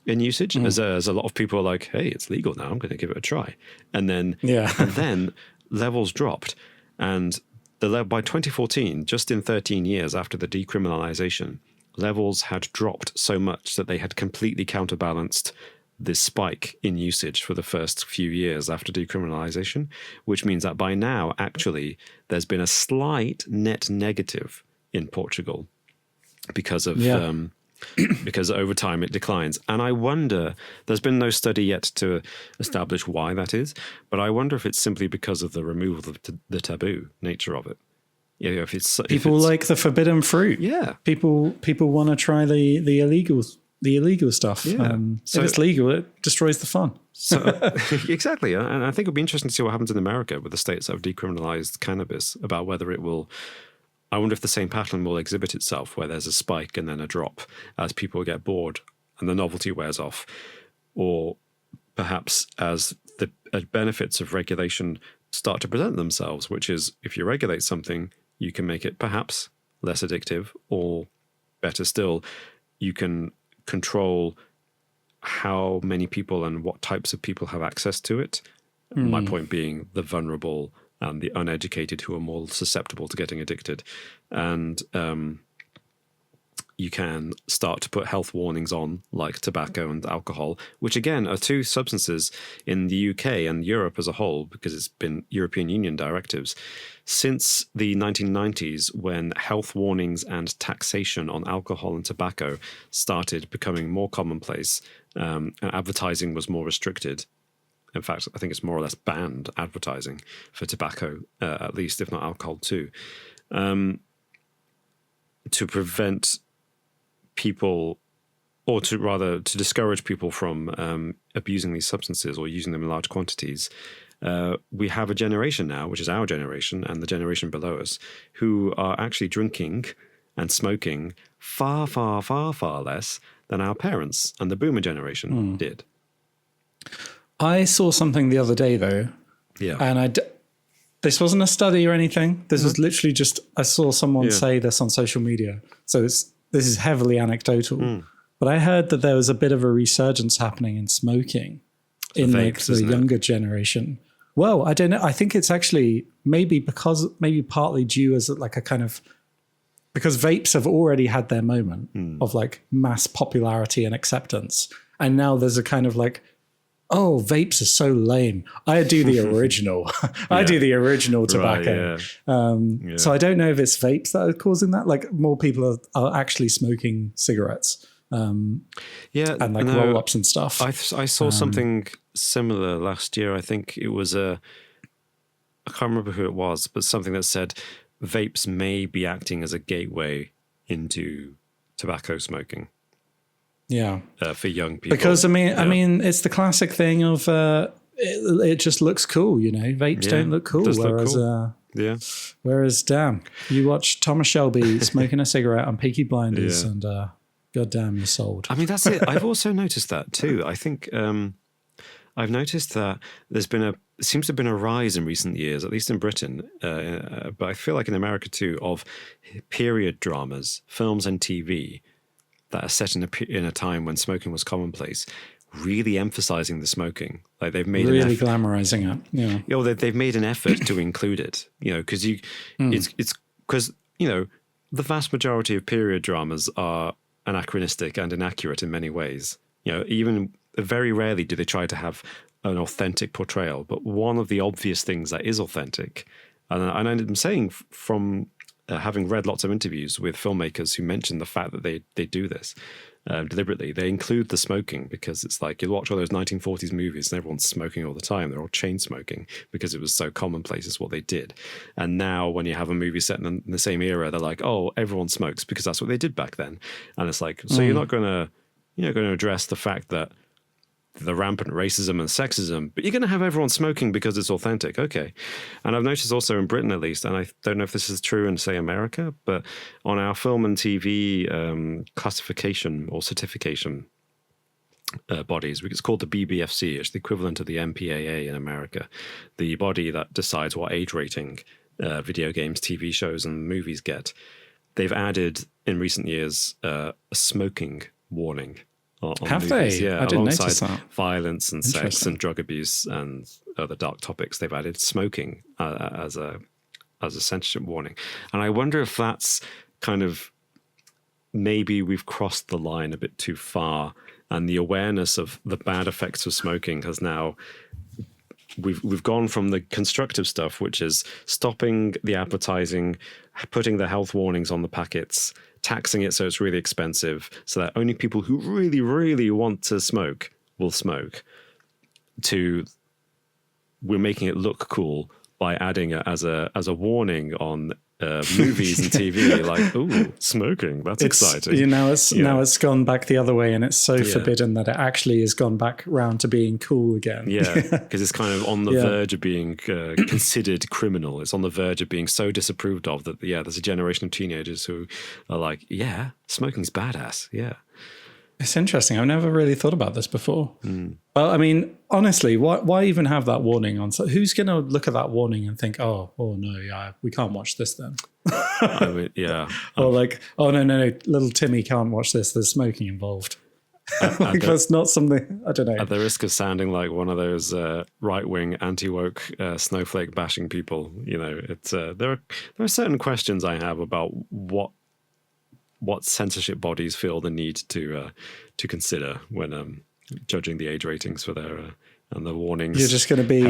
in usage, as a lot of people are like, hey, it's legal now, I'm going to give it a try. And then levels dropped. And by 2014, just in 13 years after the decriminalisation, levels had dropped so much that they had completely counterbalanced this spike in usage for the first few years after decriminalisation, which means that by now, actually, there's been a slight net negative in Portugal because of because over time it declines. And I wonder, there's been no study yet to establish why that is, but I wonder if it's simply because of the removal of the taboo nature of it. Yeah, if it's people like the forbidden fruit. Yeah, people want to try the illegal stuff. Yeah. So if it's legal, it destroys the fun. So exactly, and I think it'll be interesting to see what happens in America with the states that have decriminalized cannabis. About whether it will. I wonder if the same pattern will exhibit itself, where there's a spike and then a drop as people get bored and the novelty wears off, or perhaps as the benefits of regulation start to present themselves, which is if you regulate something, you can make it perhaps less addictive, or better still, you can control how many people and what types of people have access to it. My point being the vulnerable and the uneducated who are more susceptible to getting addicted. And you can start to put health warnings on, like tobacco and alcohol, which again are two substances in the UK and Europe as a whole, because it's been European Union directives, since the 1990s, when health warnings and taxation on alcohol and tobacco started becoming more commonplace, and advertising was more restricted. In fact, I think it's more or less banned advertising for tobacco, at least, if not alcohol too, to prevent people, or to discourage people from abusing these substances or using them in large quantities. We have a generation now, which is our generation and the generation below us, who are actually drinking and smoking far, far, far, far less than our parents and the boomer generation did. I saw something the other day, though. Yeah. And this wasn't a study or anything. This was literally just, I saw someone say this on social media. So this is heavily anecdotal. But I heard that there was a bit of a resurgence happening in smoking in vapes, the younger generation. Well, I don't know. I think it's actually maybe partly due as like a kind of, because vapes have already had their moment of like mass popularity and acceptance. And now there's a kind of like oh, vapes are so lame. I do the original. I do the original tobacco. Right, So I don't know if it's vapes that are causing that. Like more people are actually smoking cigarettes. And like roll-ups and stuff. I saw something similar last year. I think it was I can't remember who it was, but something that said vapes may be acting as a gateway into tobacco smoking. Yeah, for young people. Because I mean, it's the classic thing of it just looks cool, you know. Vapes don't look cool, whereas damn, you watch Thomas Shelby smoking a cigarette on Peaky Blinders, and goddamn, you're sold. I mean, that's it. I've also noticed that too. I think I've noticed that seems to have been a rise in recent years, at least in Britain, but I feel like in America too, of period dramas, films and TV that are set in a time when smoking was commonplace, really emphasizing the smoking. Like they've made really glamorizing it. Yeah. You know, they've made an effort to include it. You know, because it's because you know the vast majority of period dramas are anachronistic and inaccurate in many ways. You know, even very rarely do they try to have an authentic portrayal. But one of the obvious things that is authentic, and I'm saying from having read lots of interviews with filmmakers who mention the fact that they do this deliberately. They include the smoking because it's like you watch all those 1940s movies and everyone's smoking all the time. They're all chain smoking because it was so commonplace. It's what they did. And now when you have a movie set in the same era, they're like, oh, everyone smokes because that's what they did back then. And it's like, so you're not going to address the fact that the rampant racism and sexism, but you're going to have everyone smoking because it's authentic. Okay. And I've noticed also in Britain, at least, and I don't know if this is true in, say, America, but on our film and TV classification or certification bodies, it's called the BBFC. It's the equivalent of the MPAA in America, the body that decides what age rating video games, TV shows, and movies get. They've added in recent years a smoking warning. Have movies. they? Yeah, I didn't alongside notice that. Violence and sex and drug abuse and other dark topics, they've added smoking as a censorship warning. And I wonder if that's kind of maybe we've crossed the line a bit too far, and the awareness of the bad effects of smoking has now. We've gone from the constructive stuff, which is stopping the advertising, putting the health warnings on the packets, taxing it so it's really expensive, so that only people who really, really want to smoke will smoke, to we're making it look cool by adding it as a warning on movies and TV, like, ooh, smoking, that's exciting. You know, now it's gone back the other way, and it's so forbidden that it actually has gone back round to being cool again. Yeah, because it's kind of on the verge of being considered criminal. It's on the verge of being so disapproved of that, there's a generation of teenagers who are like, yeah, smoking's badass, yeah. It's interesting. I've never really thought about this before. Well, I mean, honestly, why even have that warning on? So who's going to look at that warning and think, oh no, yeah, we can't watch this then? I mean, yeah. Or like, oh no, little Timmy can't watch this. There's smoking involved. Like that's not something, I don't know. At the risk of sounding like one of those right-wing, anti-woke, snowflake bashing people, you know, it's there are certain questions I have about what censorship bodies feel the need to consider when judging the age ratings for their and the warnings. You're just going to be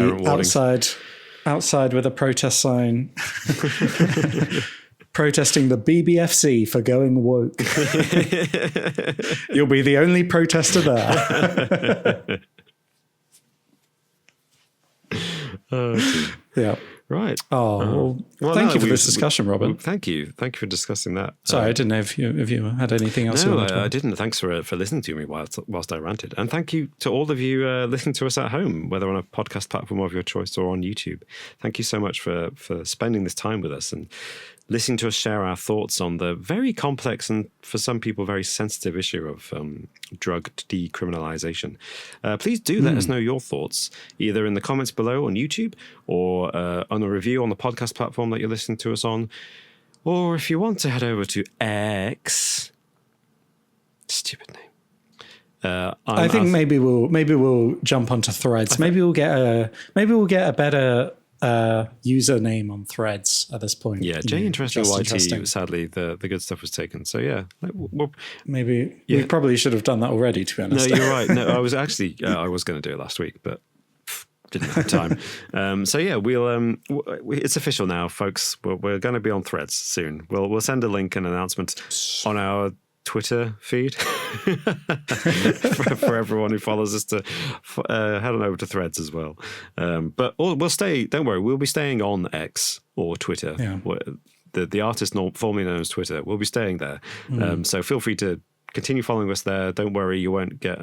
outside with a protest sign, protesting the BBFC for going woke. You'll be the only protester there. Yeah. Right. Oh, well, thank you for this discussion, Robin. Thank you for discussing that. Sorry, I didn't know if you had anything else. No, I didn't. Thanks for listening to me whilst I ranted. And thank you to all of you listening to us at home, whether on a podcast platform of your choice or on YouTube. Thank you so much for spending this time with us and listening to us share our thoughts on the very complex and, for some people, very sensitive issue of drug decriminalization. Please do let us know your thoughts, either in the comments below on YouTube or on a review on the podcast platform that you're listening to us on. Or if you want to head over to X, stupid name. I think maybe we'll jump onto Threads. Maybe we'll get a better username on Threads at this point. Yeah, You know, Interesting just YT, interesting. sadly, the good stuff was taken. So yeah, well, Maybe we probably should have done that already, to be no, honest. you're right. No, I was actually, I was going to do it last week, but didn't have time. So yeah, it's official now, folks. We're going to be on Threads soon. We'll send a link and announcement on our Twitter feed for everyone who follows us to head on over to Threads as well. But we'll stay. Don't worry, we'll be staying on X or Twitter. Yeah. The artist formerly known as Twitter. We'll be staying there. So feel free to continue following us there. Don't worry, you won't get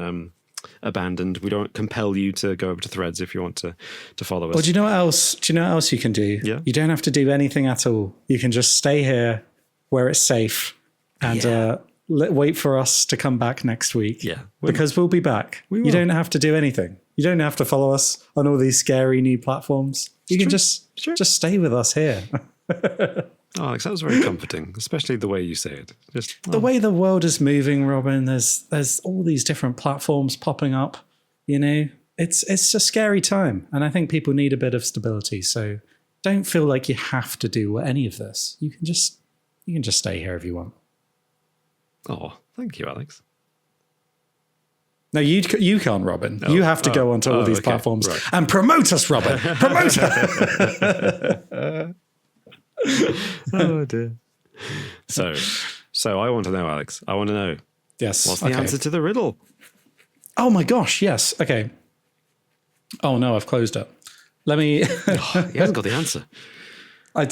abandoned. We don't compel you to go over to Threads if you want to follow us. Well, do you know what else? Do you know what else you can do? Yeah. You don't have to do anything at all. You can just stay here where it's safe and wait for us to come back next week. Yeah. Because we'll be back. You don't have to do anything. You don't have to follow us on all these scary new platforms. You can just stay with us here. Oh, Alex, that was very comforting, especially the way you say it. Just The way the world is moving, Robin, there's all these different platforms popping up. You know, it's a scary time, and I think people need a bit of stability. So don't feel like you have to do any of this. You can just stay here if you want. Oh, thank you, Alex. No, you can't, Robin. You have to go onto all these platforms and promote us, Robin. Promote us. Oh dear. So I want to know, Alex. I want to know. Yes. What's the answer to the riddle? Oh my gosh, yes. Okay. Oh no, I've closed it. Let me. He hasn't got the answer. I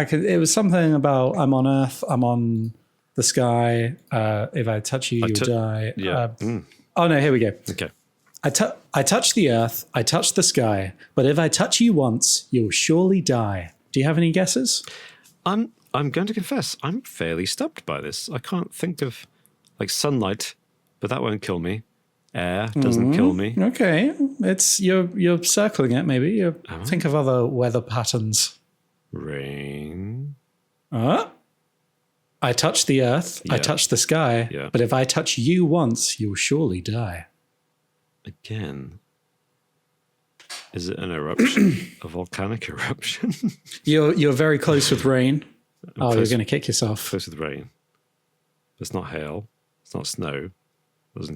could. It was something about I'm on Earth. I'm on the sky. If I touch you, you'll die. Yeah. Oh no, here we go. Okay. I touch the Earth. I touch the sky. But if I touch you once, you'll surely die. Do you have any guesses? I'm going to confess, I'm fairly stumped by this. I can't think of like sunlight, but that won't kill me. Air doesn't kill me. Okay, it's you're circling it. Maybe think of other weather patterns. Rain. I touch the Earth. I touch the sky. Yeah. But if I touch you once, you'll surely die. Again. Is it an eruption? A volcanic eruption? You're very close with rain. Close, you're going to kick yourself. Close with rain. It's not hail. It's not snow.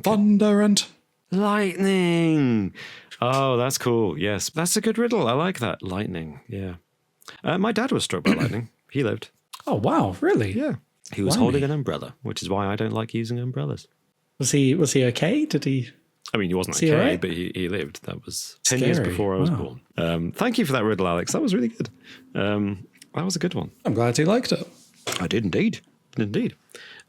Thunder and lightning. Oh, that's cool. Yes, that's a good riddle. I like that. Lightning. Yeah. My dad was struck by lightning. He lived. Oh wow, really? Yeah. He was holding an umbrella, which is why I don't like using umbrellas. Was he okay? Did he? I mean, he wasn't okay, right? But he lived. That was 10 years before I was born. Thank you for that riddle, Alex. That was really good. That was a good one. I'm glad you liked it. I did indeed.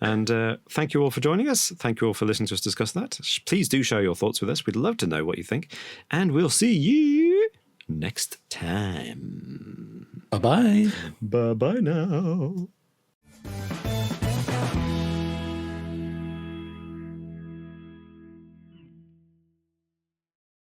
And thank you all for joining us. Thank you all for listening to us discuss that. Please do share your thoughts with us. We'd love to know what you think. And we'll see you next time. Bye-bye. Bye-bye now.